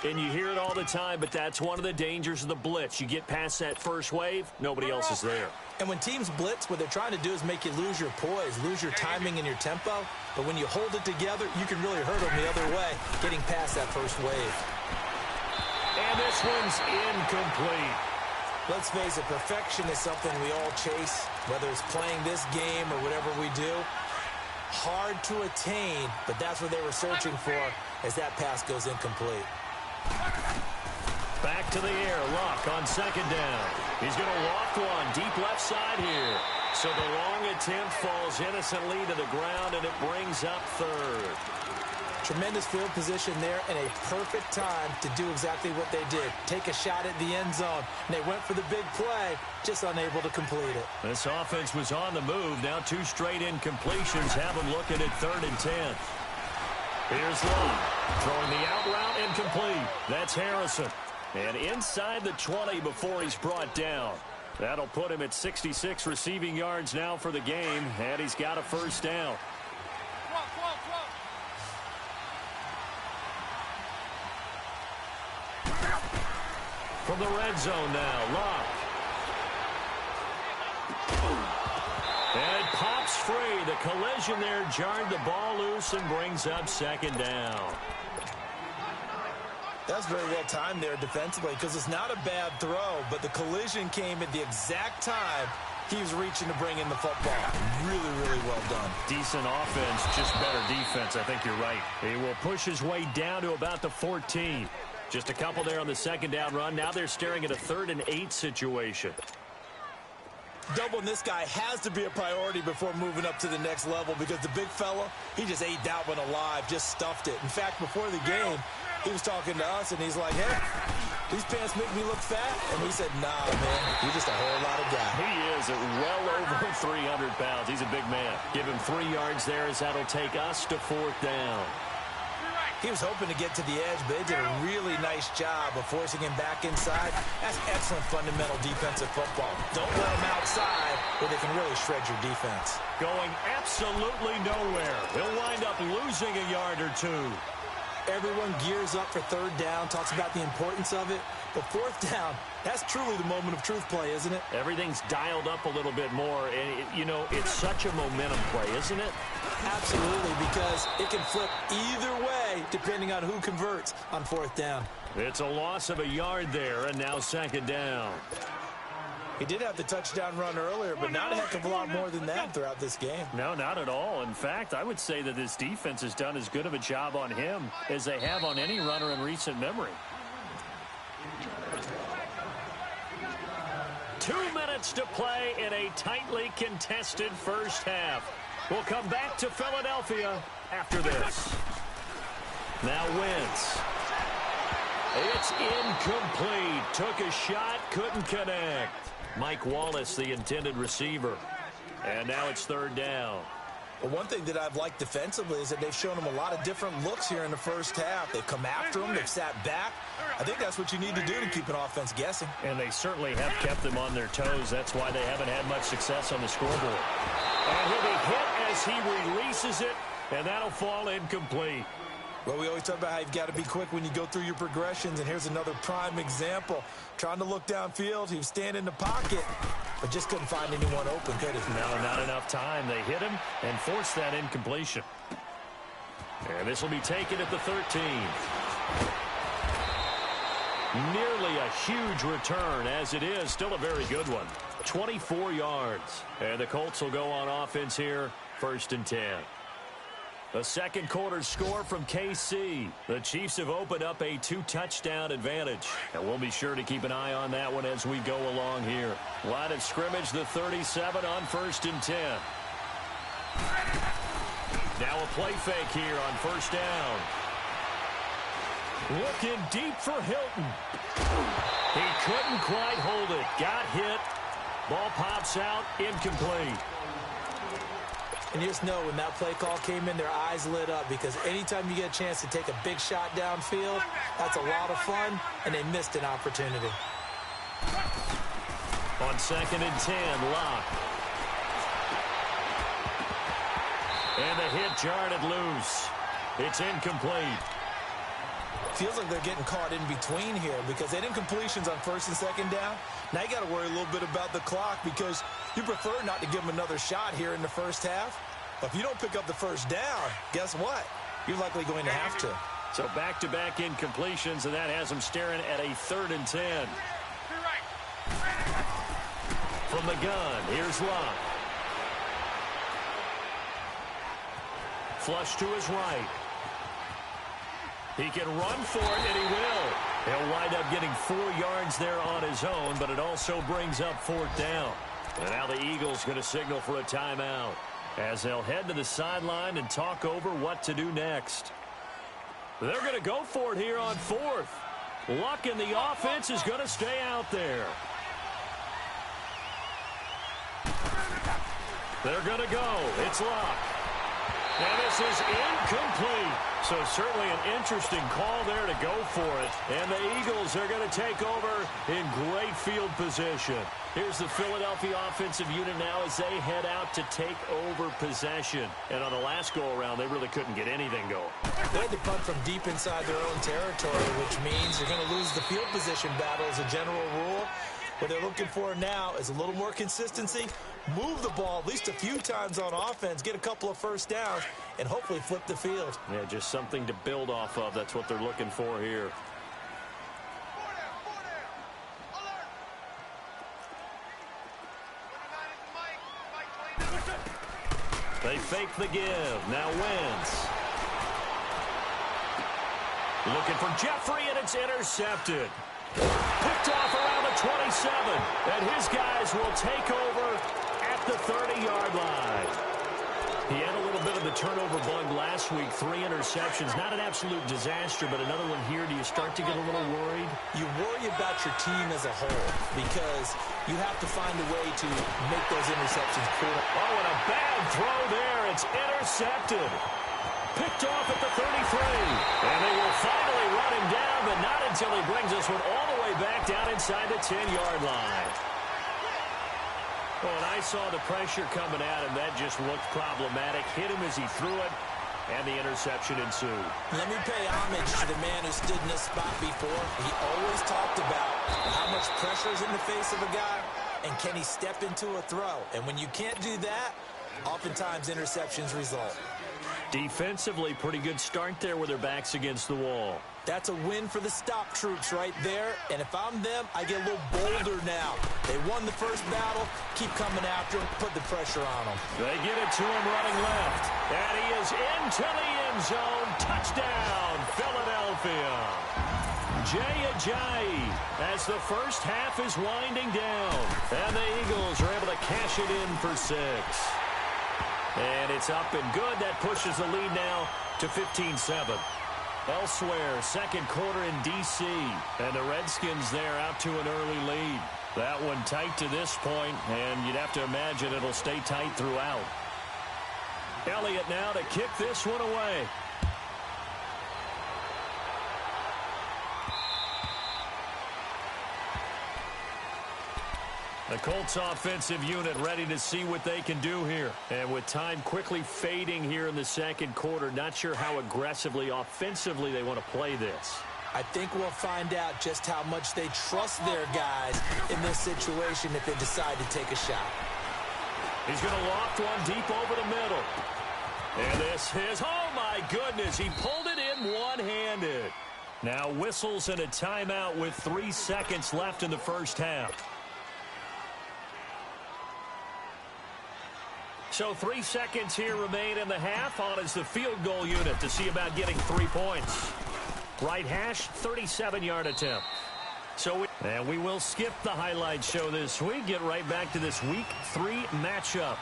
And you hear it all the time, but that's one of the dangers of the blitz. You get past that first wave, nobody else is there. And when teams blitz, what they're trying to do is make you lose your poise, lose your timing and your tempo. But when you hold it together, you can really hurt them the other way, getting past that first wave. And this one's incomplete. Let's face it, perfection is something we all chase, whether it's playing this game or whatever we do. Hard to attain, but that's what they were searching for as that pass goes incomplete. Back to the air, Luck on 2nd down. He's going to loft one deep left side here. So the long attempt falls innocently to the ground, and it brings up 3rd. Tremendous field position there and a perfect time to do exactly what they did. Take a shot at the end zone. And they went for the big play, just unable to complete it. This offense was on the move. Now 2 straight incompletions have them looking at 3rd and 10. Here's Luck. Throwing the out route incomplete. That's Harrison. And inside the 20 before he's brought down. That'll put him at 66 receiving yards now for the game. And he's got a 1st down. From the red zone now, Luck. And it pops free. The collision there jarred the ball loose and brings up 2nd down. That's very well timed there defensively because it's not a bad throw, but the collision came at the exact time he was reaching to bring in the football. Really, really well done. Decent offense, just better defense. I think you're right. He will push his way down to about the 14. Just a couple there on the 2nd down run. Now they're staring at a 3rd and 8 situation. Doubling this guy has to be a priority before moving up to the next level because the big fella, he just ate that one alive, just stuffed it. In fact, before the game, he was talking to us, and he's like, hey, these pants make me look fat. And we said, nah, man, you're just a whole lot of guy. He is at well over 300 pounds. He's a big man. Give him 3 yards there as that'll take us to 4th down. He was hoping to get to the edge, but they did a really nice job of forcing him back inside. That's excellent fundamental defensive football. Don't let him outside where they can really shred your defense. Going absolutely nowhere. He'll wind up losing a yard or 2. Everyone gears up for 3rd down, talks about the importance of it. But 4th down, that's truly the moment of truth play, isn't it? Everything's dialed up a little bit more. And, you know, it's such a momentum play, isn't it? Absolutely, because it can flip either way depending on who converts on 4th down. It's a loss of a yard there, and now 2nd down. He did have the touchdown run earlier, but not a heck of a lot more than that throughout this game. No, not at all. In fact, I would say that this defense has done as good of a job on him as they have on any runner in recent memory. 2 minutes to play in a tightly contested first half. We'll come back to Philadelphia after this. Now Wentz. It's incomplete. Took a shot, couldn't connect. Mike Wallace, the intended receiver. And now it's 3rd down. Well, one thing that I've liked defensively is that they've shown him a lot of different looks here in the first half. They've come after him. They've sat back. I think that's what you need to do to keep an offense guessing. And they certainly have kept them on their toes. That's why they haven't had much success on the scoreboard. And he'll be hit as he releases it, and that'll fall incomplete. Well, we always talk about how you've got to be quick when you go through your progressions, and here's another prime example. Trying to look downfield, he was standing in the pocket, but just couldn't find anyone open, could he? No, not enough time. They hit him and forced that incompletion. And this will be taken at the 13. Nearly a huge return, as it is. Still a very good one. 24 yards. And the Colts will go on offense here, 1st and 10. A second quarter score from KC. The Chiefs have opened up a 2-touchdown advantage. And we'll be sure to keep an eye on that one as we go along here. Line of scrimmage, the 37 on 1st and 10. Now a play fake here on 1st down. Looking deep for Hilton. He couldn't quite hold it. Got hit. Ball pops out, incomplete. And you just know when that play call came in, their eyes lit up because anytime you get a chance to take a big shot downfield, that's a lot of fun, and they missed an opportunity. On 2nd and 10, Locke. And the hit jarred it loose. It's incomplete. Feels like they're getting caught in between here because they didn't completions on 1st and 2nd down. Now you got to worry a little bit about the clock because you prefer not to give them another shot here in the first half. But if you don't pick up the 1st down, guess what? You're likely going to have to. So back-to-back incompletions, and that has them staring at a 3rd and 10. From the gun, here's Locke. Flush to his right. He can run for it, and he will. He'll wind up getting 4 yards there on his own, but it also brings up 4th down. And now the Eagles going to signal for a timeout as they'll head to the sideline and talk over what to do next. They're going to go for it here on 4th. Luck in the offense is going to stay out there. They're going to go. It's Luck. And this is incomplete. So certainly an interesting call there to go for it. And the Eagles are going to take over in great field position. Here's the Philadelphia offensive unit now as they head out to take over possession. And on the last go-around, they really couldn't get anything going. They had to punt from deep inside their own territory, which means you're going to lose the field position battle as a general rule. What they're looking for now is a little more consistency, move the ball at least a few times on offense, get a couple of 1st downs, and hopefully flip the field. Yeah, just something to build off of. That's what they're looking for here. They fake the give. Now Wentz. Looking for Jeffrey, and it's intercepted. Picked off around the 27, and his guys will take over at the 30-yard line. He had a little bit of the turnover bug last week, 3 interceptions. Not an absolute disaster, but another one here. Do you start to get a little worried? You worry about your team as a whole because you have to find a way to make those interceptions cool. Oh, and a bad throw there. It's intercepted. Picked off at the 33. And they will finally run him down, but not until he brings this one all the way back down inside the 10-yard line. Well, and I saw the pressure coming at him. That just looked problematic. Hit him as he threw it, and the interception ensued. Let me pay homage to the man who stood in this spot before. He always talked about how much pressure is in the face of a guy, and can he step into a throw. And when you can't do that, oftentimes interceptions result. Defensively, pretty good start there with their backs against the wall. That's a win for the stop troops right there. And if I'm them, I get a little bolder now. They won the first battle. Keep coming after them. Put the pressure on them. They get it to him running left. And he is into the end zone. Touchdown, Philadelphia. Jay Ajayi as the first half is winding down. And the Eagles are able to cash it in for 6. And it's up and good. That pushes the lead now to 15-7. Elsewhere, second quarter in D.C. And the Redskins there out to an early lead. That one tight to this point, and you'd have to imagine it'll stay tight throughout. Elliott now to kick this one away. The Colts offensive unit ready to see what they can do here. And with time quickly fading here in the second quarter, not sure how aggressively, offensively they want to play this. I think we'll find out just how much they trust their guys in this situation if they decide to take a shot. He's going to loft one deep over the middle. And this is, oh my goodness, he pulled it in one-handed. Now whistles and a timeout with 3 seconds left in the first half. So 3 seconds here remain in the half. On is the field goal unit to see about getting 3 points. Right hash, 37-yard attempt. So we will skip the highlight show this week. Get right back to this Week 3 matchup.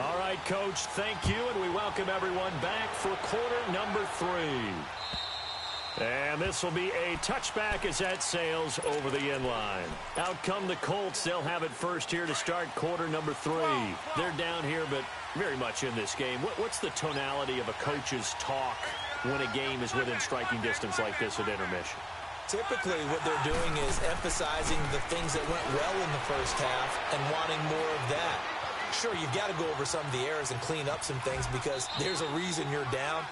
All right, Coach, thank you, and we welcome everyone back for quarter number 3. And this will be a touchback as that sails over the end line. Out come the Colts. They'll have it first here to start quarter number 3. They're down here, but very much in this game. What's the tonality of a coach's talk when a game is within striking distance like this at intermission? Typically, what they're doing is emphasizing the things that went well in the first half and wanting more of that. Sure, you've got to go over some of the errors and clean up some things because there's a reason you're down.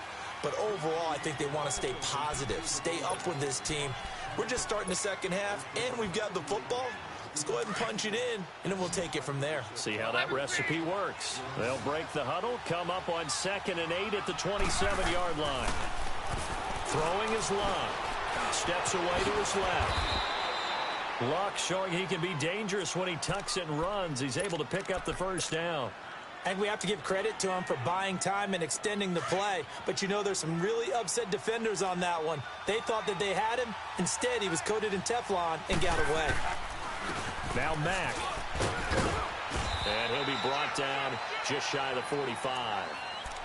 But overall, I think they want to stay positive, stay up with this team. We're just starting the second half, and we've got the football. Let's go ahead and punch it in, and then we'll take it from there. See how that recipe works. They'll break the huddle, come up on 2nd and 8 at the 27-yard line. Throwing his Luck. Steps away to his left. Luck showing he can be dangerous when he tucks it and runs. He's able to pick up the first down. And we have to give credit to him for buying time and extending the play. But, you know, there's some really upset defenders on that one. They thought that they had him. Instead, he was coated in Teflon and got away. Now Mack. And he'll be brought down just shy of the 45.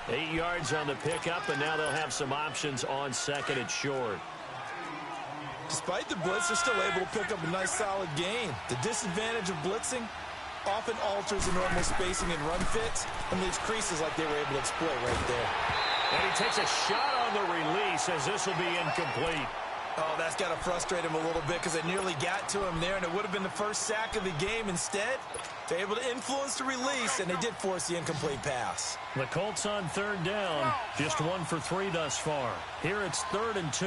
8 yards on the pickup, and now they'll have some options on 2nd and short. Despite the blitz, they're still able to pick up a nice, solid gain. The disadvantage of blitzing often alters the normal spacing and run fits and leaves creases like they were able to exploit right there. And he takes a shot on the release as this will be incomplete. Oh, that's got to frustrate him a little bit because it nearly got to him there, and it would have been the first sack of the game. Instead, they're able to influence the release, and they did force the incomplete pass. The Colts on 3rd down, just 1 for 3 thus far. Here it's 3rd and 2.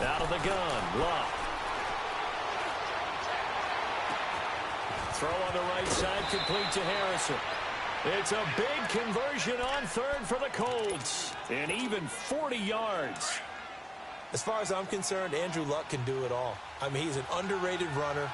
Out of the gun, Luck. Throw on the right side, complete to Harrison. It's a big conversion on 3rd for the Colts. And even 40 yards. As far as I'm concerned, Andrew Luck can do it all. I mean, he's an underrated runner,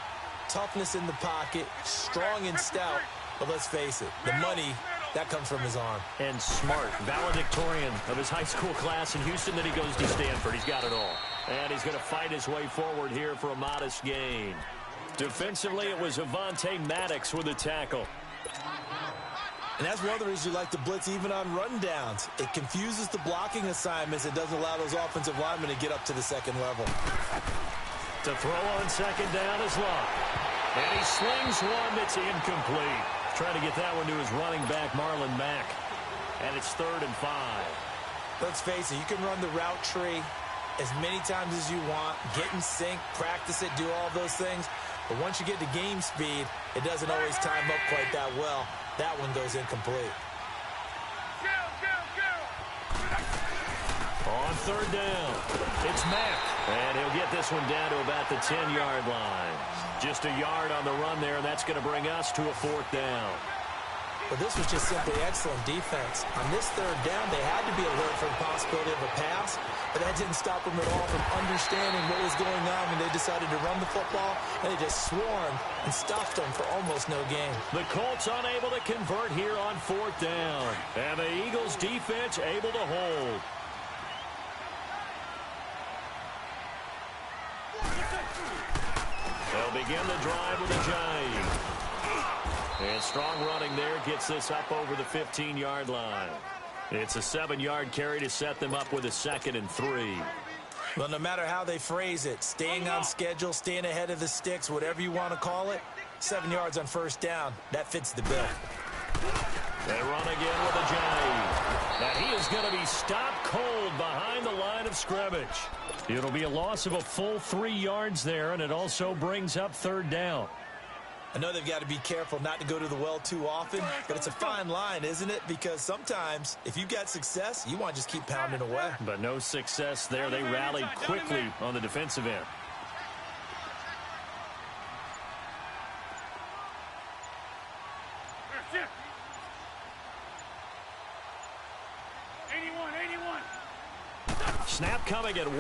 toughness in the pocket, strong and stout. But let's face it, the money, that comes from his arm. And smart, valedictorian of his high school class in Houston. Then he goes to Stanford. He's got it all. And he's going to fight his way forward here for a modest gain. Defensively, it was Avonte Maddox with a tackle. And that's one of the reasons you like to blitz even on rundowns. It confuses the blocking assignments. It doesn't allow those offensive linemen to get up to the 2nd level. To throw on 2nd down is Luck. And he slings one that's incomplete. Trying to get that one to his running back, Marlon Mack. And it's 3rd and 5. Let's face it, you can run the route tree as many times as you want, get in sync, practice it, do all those things. But once you get to game speed, it doesn't always time up quite that well. That one goes incomplete. On 3rd down, it's Mack. And he'll get this one down to about the 10-yard line. Just a yard on the run there, and that's going to bring us to a 4th down. But this was just simply excellent defense. On this 3rd down, they had to be alert for the possibility of a pass, but that didn't stop them at all from understanding what was going on when they decided to run the football, and they just swarmed and stopped them for almost no gain. The Colts unable to convert here on 4th down, and the Eagles defense able to hold. They'll begin the drive with a jive. And strong running there gets this up over the 15-yard line. It's a 7-yard carry to set them up with a 2nd and 3. Well, no matter how they phrase it, staying on schedule, staying ahead of the sticks, whatever you want to call it, 7 yards on 1st down, that fits the bill. They run again with a jive. And he is going to be stopped cold behind the line of scrimmage. It'll be a loss of a full 3 yards there, and it also brings up 3rd down. I know they've got to be careful not to go to the well too often, but it's a fine line, isn't it? Because sometimes, if you've got success, you want to just keep pounding away. But no success there. They rallied quickly on the defensive end. '81. Snap coming at 1.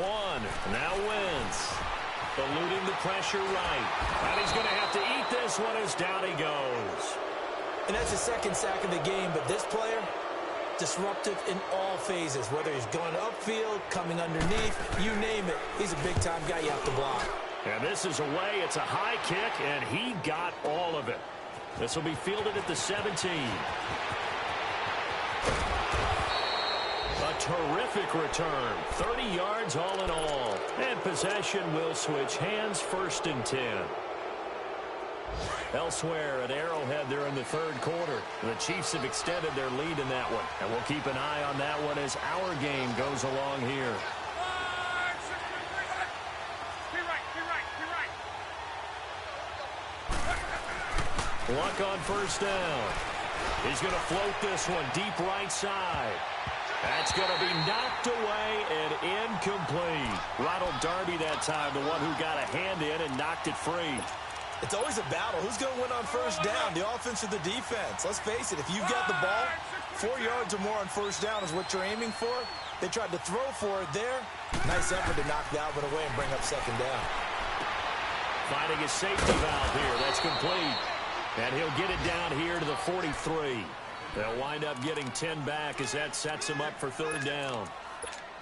Now Wentz. Eluding the pressure right. And he's going to have to eat this one as down he goes. And that's his second sack of the game, but this player, disruptive in all phases, whether he's going upfield, coming underneath, you name it. He's a big-time guy you have to block. And this is away. It's a high kick, and he got all of it. This will be fielded at the 17. A terrific return. 30 yards all in all. And possession will switch hands, 1st and 10. Elsewhere at Arrowhead, they're in the 3rd quarter. The Chiefs have extended their lead in that one. And we'll keep an eye on that one as our game goes along here. Luck on 1st down. He's going to float this one deep right side. That's going to be knocked away and incomplete. Ronald Darby that time, the one who got a hand in and knocked it free. It's always a battle. Who's going to win on 1st down, the offense or the defense? Let's face it, if you've got the ball, 4 yards or more on 1st down is what you're aiming for. They tried to throw for it there. Nice effort to knock that one away and bring up 2nd down. Finding a safety valve here. That's complete. And he'll get it down here to the 43. They'll wind up getting 10 back as that sets him up for 3rd down.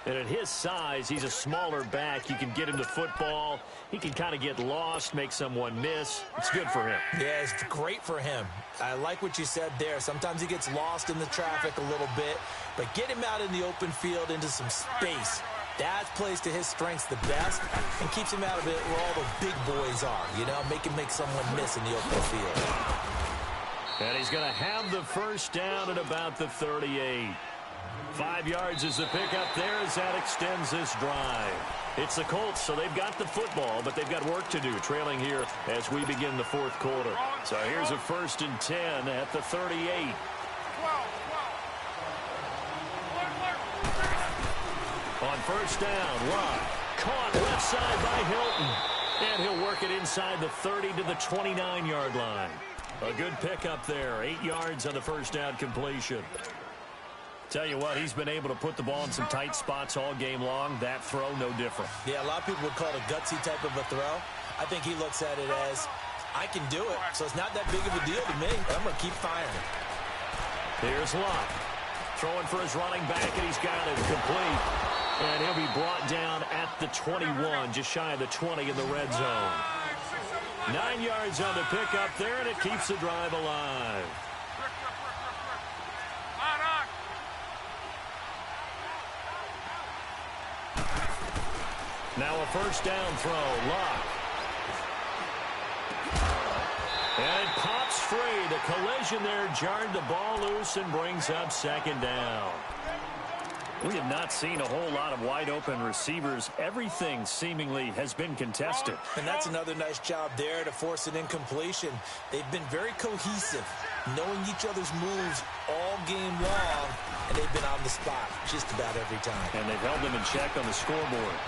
And at his size, he's a smaller back. You can get him to football. He can kind of get lost, make someone miss. It's good for him. Yeah, it's great for him. I like what you said there. Sometimes he gets lost in the traffic a little bit, but get him out in the open field into some space. That plays to his strengths the best and keeps him out of it where all the big boys are, you know, make someone miss in the open field. And he's going to have the 1st down at about the 38. 5 yards is the pickup there as that extends this drive. It's the Colts, so they've got the football, but they've got work to do, trailing here as we begin the 4th quarter. So here's a 1st and 10 at the 38. On 1st down, Luck caught left side by Hilton. And he'll work it inside the 30 to the 29-yard line. A good pickup there. 8 yards on the 1st down completion. Tell you what, he's been able to put the ball in some tight spots all game long. That throw, no different. Yeah, a lot of people would call it a gutsy type of a throw. I think he looks at it as, I can do it, so it's not that big of a deal to me. I'm going to keep firing. Here's Luck. Throwing for his running back, and he's got it complete. And he'll be brought down at the 21, just shy of the 20 in the red zone. 9 yards on the pickup there, and it keeps the drive alive. Now a 1st down throw. Luck. And it pops free. The collision there jarred the ball loose and brings up 2nd down. We have not seen a whole lot of wide-open receivers. Everything seemingly has been contested. And that's another nice job there to force an incompletion. They've been very cohesive, knowing each other's moves all game long, and they've been on the spot just about every time. And they've held them in check on the scoreboard.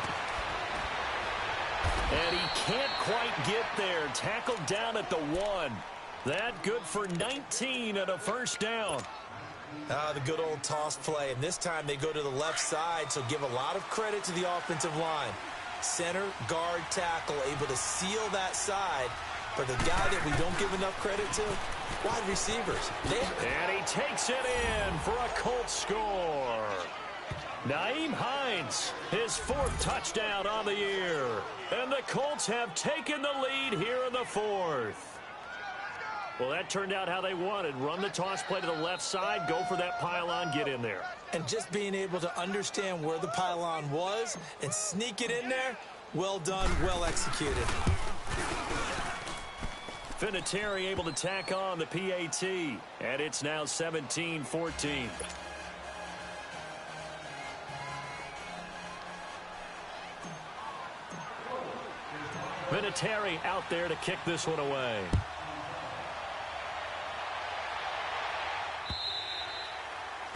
And he can't quite get there. Tackled down at the 1. That good for 19 at a 1st down. The good old toss play. And this time they go to the left side, so give a lot of credit to the offensive line. Center, guard, tackle, able to seal that side. But the guy that we don't give enough credit to, wide receivers. And he takes it in for a Colts score. Nyheim Hines, his 4th touchdown on the year. And the Colts have taken the lead here in the 4th. Well, that turned out how they wanted. Run the toss play to the left side, go for that pylon, get in there. And just being able to understand where the pylon was and sneak it in there, well done, well executed. Vinatieri able to tack on the PAT, and it's now 17-14. Vinatieri out there to kick this one away.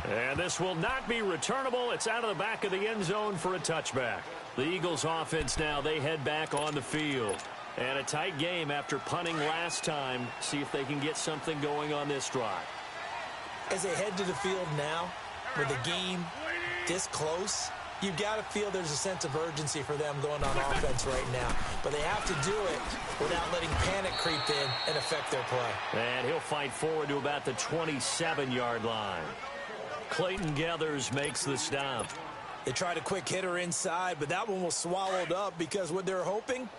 And this will not be returnable. It's out of the back of the end zone for a touchback. The Eagles offense now, they head back on the field. And a tight game after punting last time. See if they can get something going on this drive. As they head to the field now, with the game this close, You've got to feel there's a sense of urgency for them going on offense right now. But they have to do it without letting panic creep in and affect their play. And he'll fight forward to about the 27-yard line. Clayton Geathers makes the stop. They tried a quick hitter inside, but that one was swallowed up because what they're hoping,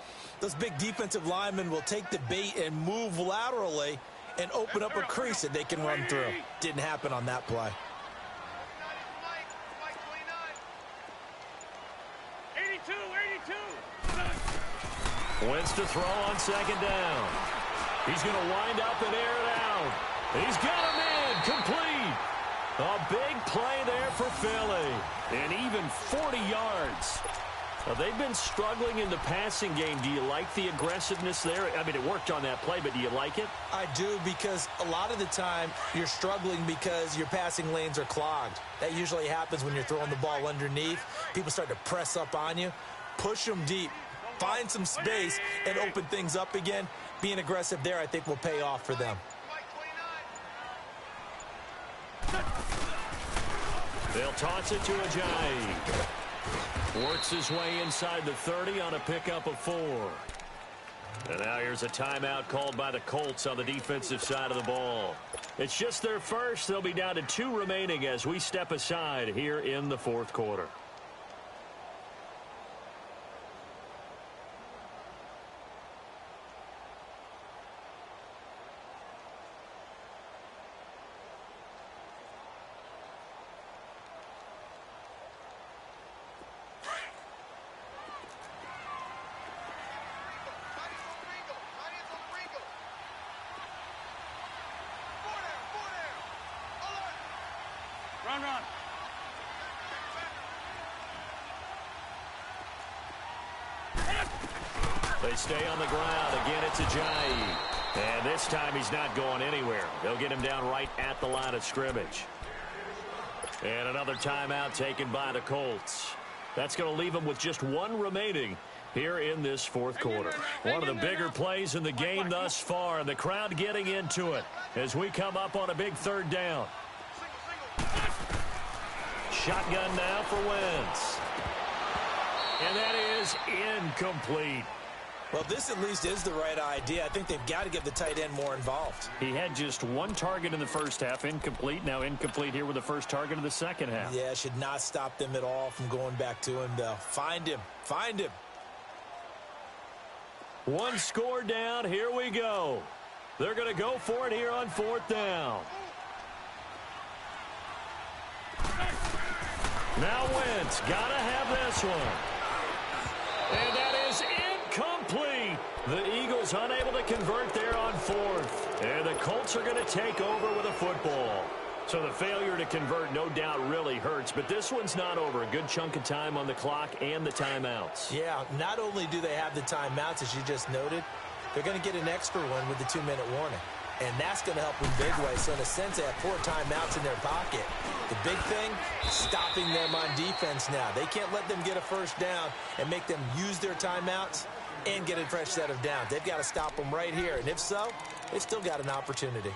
those big defensive linemen will take the bait and move laterally and open up a crease that they can run through. Didn't happen on that play. 82. Wins to throw on second down. He's going to wind up and air it out. He's got him in, complete. A big play there for Philly, and even 40 yards. Now, they've been struggling in the passing game. Do you like the aggressiveness there? I mean, it worked on that play, but do you like it? I do, because a lot of the time you're struggling because your passing lanes are clogged. That usually happens when you're throwing the ball underneath. People start to press up on you. Push them deep. Find some space and open things up again. Being aggressive there, I think, will pay off for them. They'll toss it to Ajayi. Works his way inside the 30 on a pickup of 4. And now here's a timeout called by the Colts on the defensive side of the ball. It's just their first. They'll be down to 2 remaining as we step aside here in the fourth quarter. Run. They stay on the ground. Again, it's Ajayi. And this time he's not going anywhere. They'll get him down right at the line of scrimmage. And another timeout taken by the Colts. That's going to leave them with just 1 remaining here in this fourth quarter. One of the bigger plays in the game thus far, and the crowd getting into it as we come up on a big third down. Shotgun now for Wentz. And that is incomplete. Well, this at least is the right idea. I think they've got to get the tight end more involved. He had just 1 target in the first half, incomplete. Now incomplete here with the first target of the second half. Yeah, should not stop them at all from going back to him, though. Find him. 1 score down. Here we go. They're going to go for it here on 4th down. Now Wentz, got to have this one. And that is incomplete. The Eagles unable to convert there on 4th. And the Colts are going to take over with a football. So the failure to convert, no doubt, really hurts. But this one's not over. A good chunk of time on the clock and the timeouts. Yeah, not only do they have the timeouts, as you just noted, they're going to get an extra one with the 2-minute warning. And that's going to help in big ways. So in a sense, they have 4 timeouts in their pocket. The big thing, stopping them on defense now. They can't let them get a first down and make them use their timeouts and get a fresh set of downs. They've got to stop them right here. And if so, they've still got an opportunity.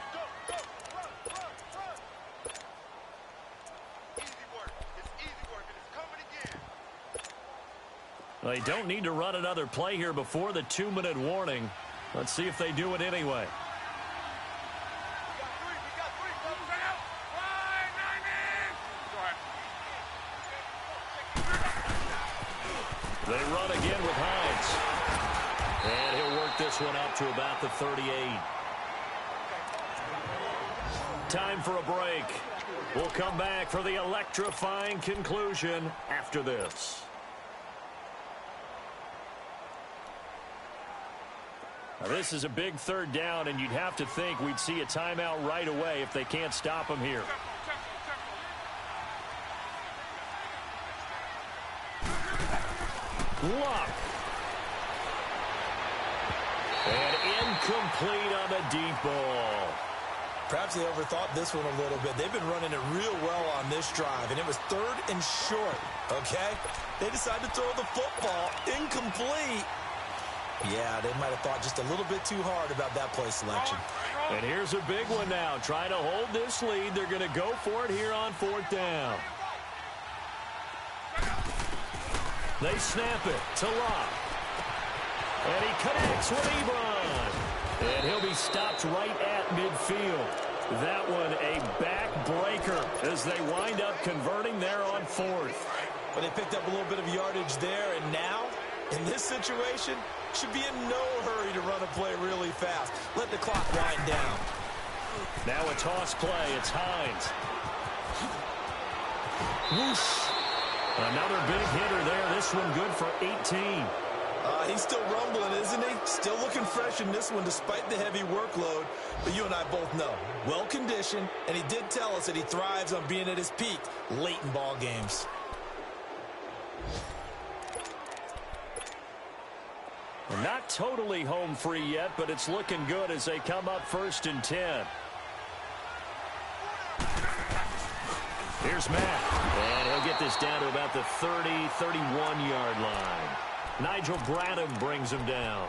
They don't need to run another play here before the 2-minute warning. Let's see if they do it anyway. They run again with Hines. And he'll work this one up to about the 38. Time for a break. We'll come back for the electrifying conclusion after this. Now, this is a big 3rd down, and you'd have to think we'd see a timeout right away if they can't stop him here. Luck. And incomplete on the deep ball. Perhaps they overthought this one a little bit. They've been running it real well on this drive, and it was 3rd and short, okay? They decided to throw the football incomplete. Yeah, they might have thought just a little bit too hard about that play selection. And here's a big one now. Trying to hold this lead. They're going to go for it here on 4th down. They snap it to Locke. And he connects with Ebron. And he'll be stopped right at midfield. That one a backbreaker as they wind up converting there on fourth. But they picked up a little bit of yardage there, and now, in this situation, should be in no hurry to run a play really fast. Let the clock wind down. Now a toss play. It's Hines. Whoosh. Another big hitter there. This one good for 18. He's still rumbling, isn't he? Still looking fresh in this one despite the heavy workload. But you and I both know, well-conditioned, and he did tell us that he thrives on being at his peak late in ball games. Not totally home free yet, but it's looking good as they come up 1st and 10. Here's Matt. And he'll get this down to about the 30, 31-yard line. Nigel Bradham brings him down.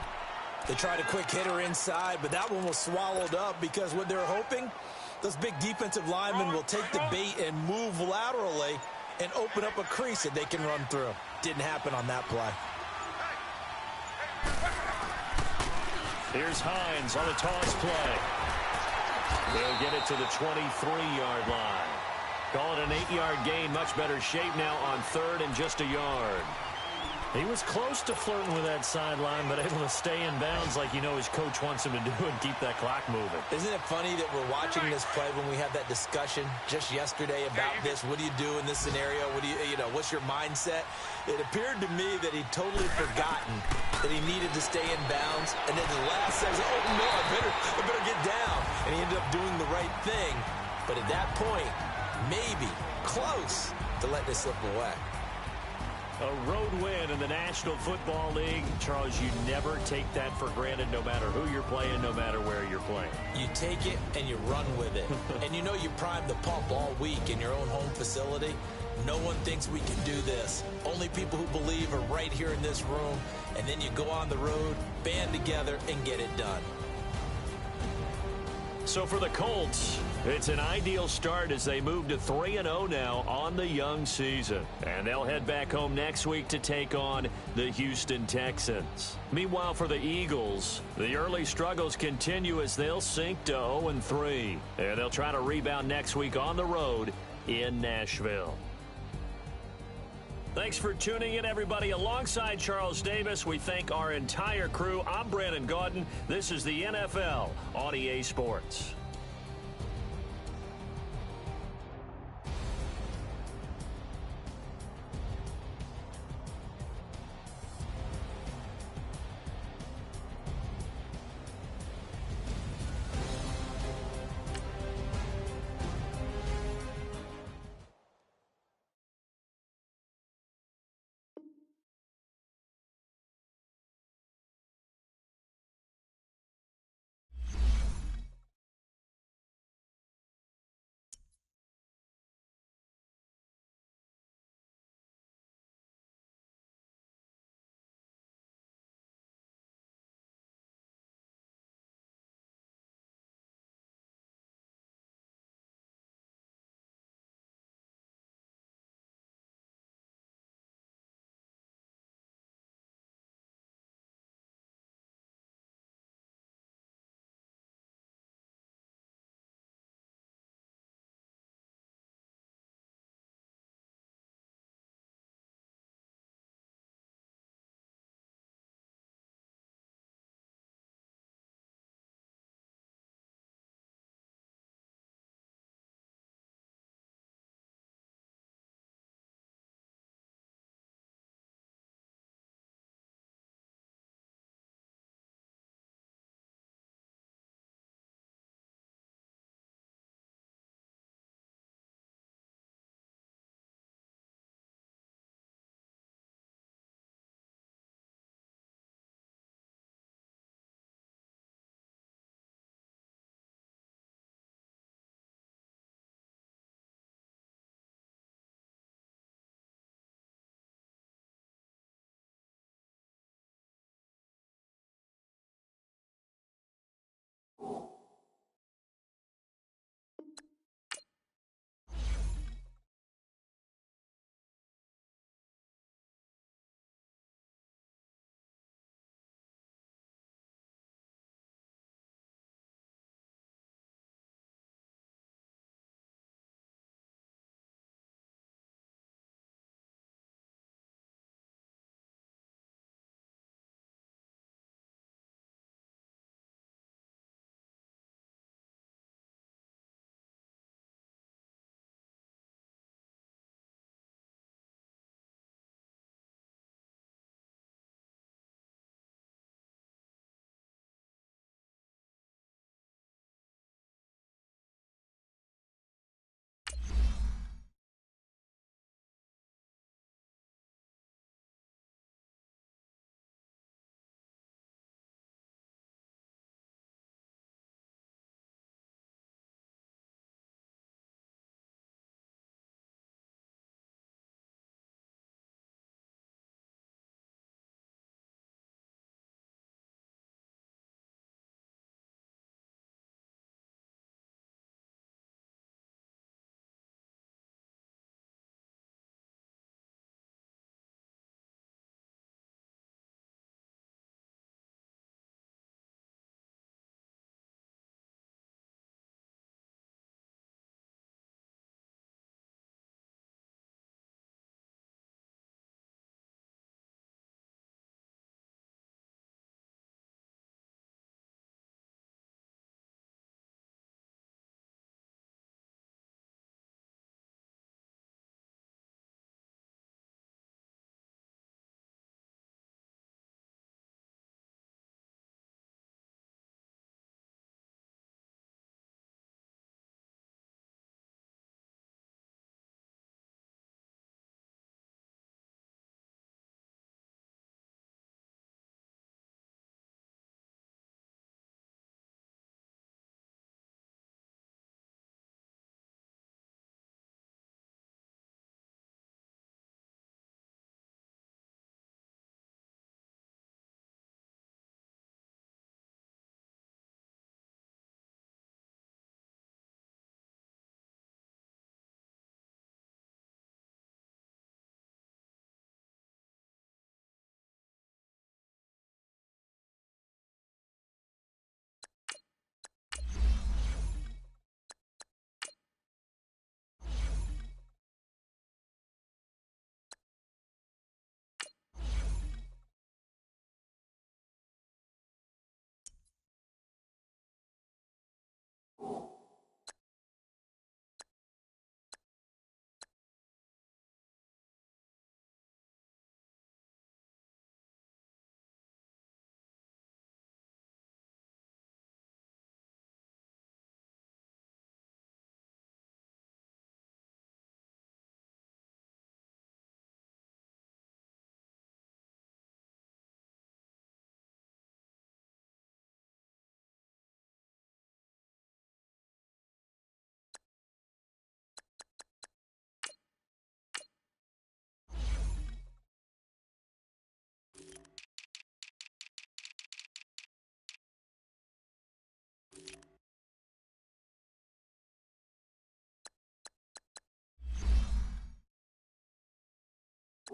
They tried a quick hitter inside, but that one was swallowed up because what they're hoping, those big defensive linemen will take the bait and move laterally and open up a crease that they can run through. Didn't happen on that play. Here's Hines on a toss play. They'll get it to the 23-yard line. Call it an 8-yard gain. Much better shape now on 3rd and just a yard. He was close to flirting with that sideline, but able to stay in bounds like you know his coach wants him to do and keep that clock moving. Isn't it funny that we're watching this play when we had that discussion just yesterday about this? What do you do in this scenario? What do you know, what's your mindset? It appeared to me that he'd totally forgotten that he needed to stay in bounds. And then the last says, oh, no, I better get down. And he ended up doing the right thing. But at that point, maybe close to letting it slip away. A road win in the National Football League. Charles, you never take that for granted no matter who you're playing, no matter where you're playing. You take it and you run with it. And you know you primed the pump all week in your own home facility. No one thinks we can do this. Only people who believe are right here in this room. And then you go on the road, band together, and get it done. So for the Colts, it's an ideal start as they move to 3-0 now on the young season. And they'll head back home next week to take on the Houston Texans. Meanwhile, for the Eagles, the early struggles continue as they'll sink to 0-3. And they'll try to rebound next week on the road in Nashville. Thanks for tuning in, everybody. Alongside Charles Davis, we thank our entire crew. I'm Brandon Gaudin. This is the NFL on EA Sports.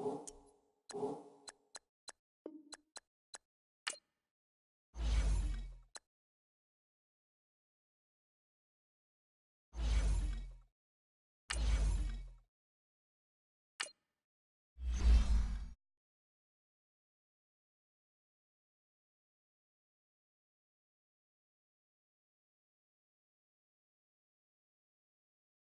it.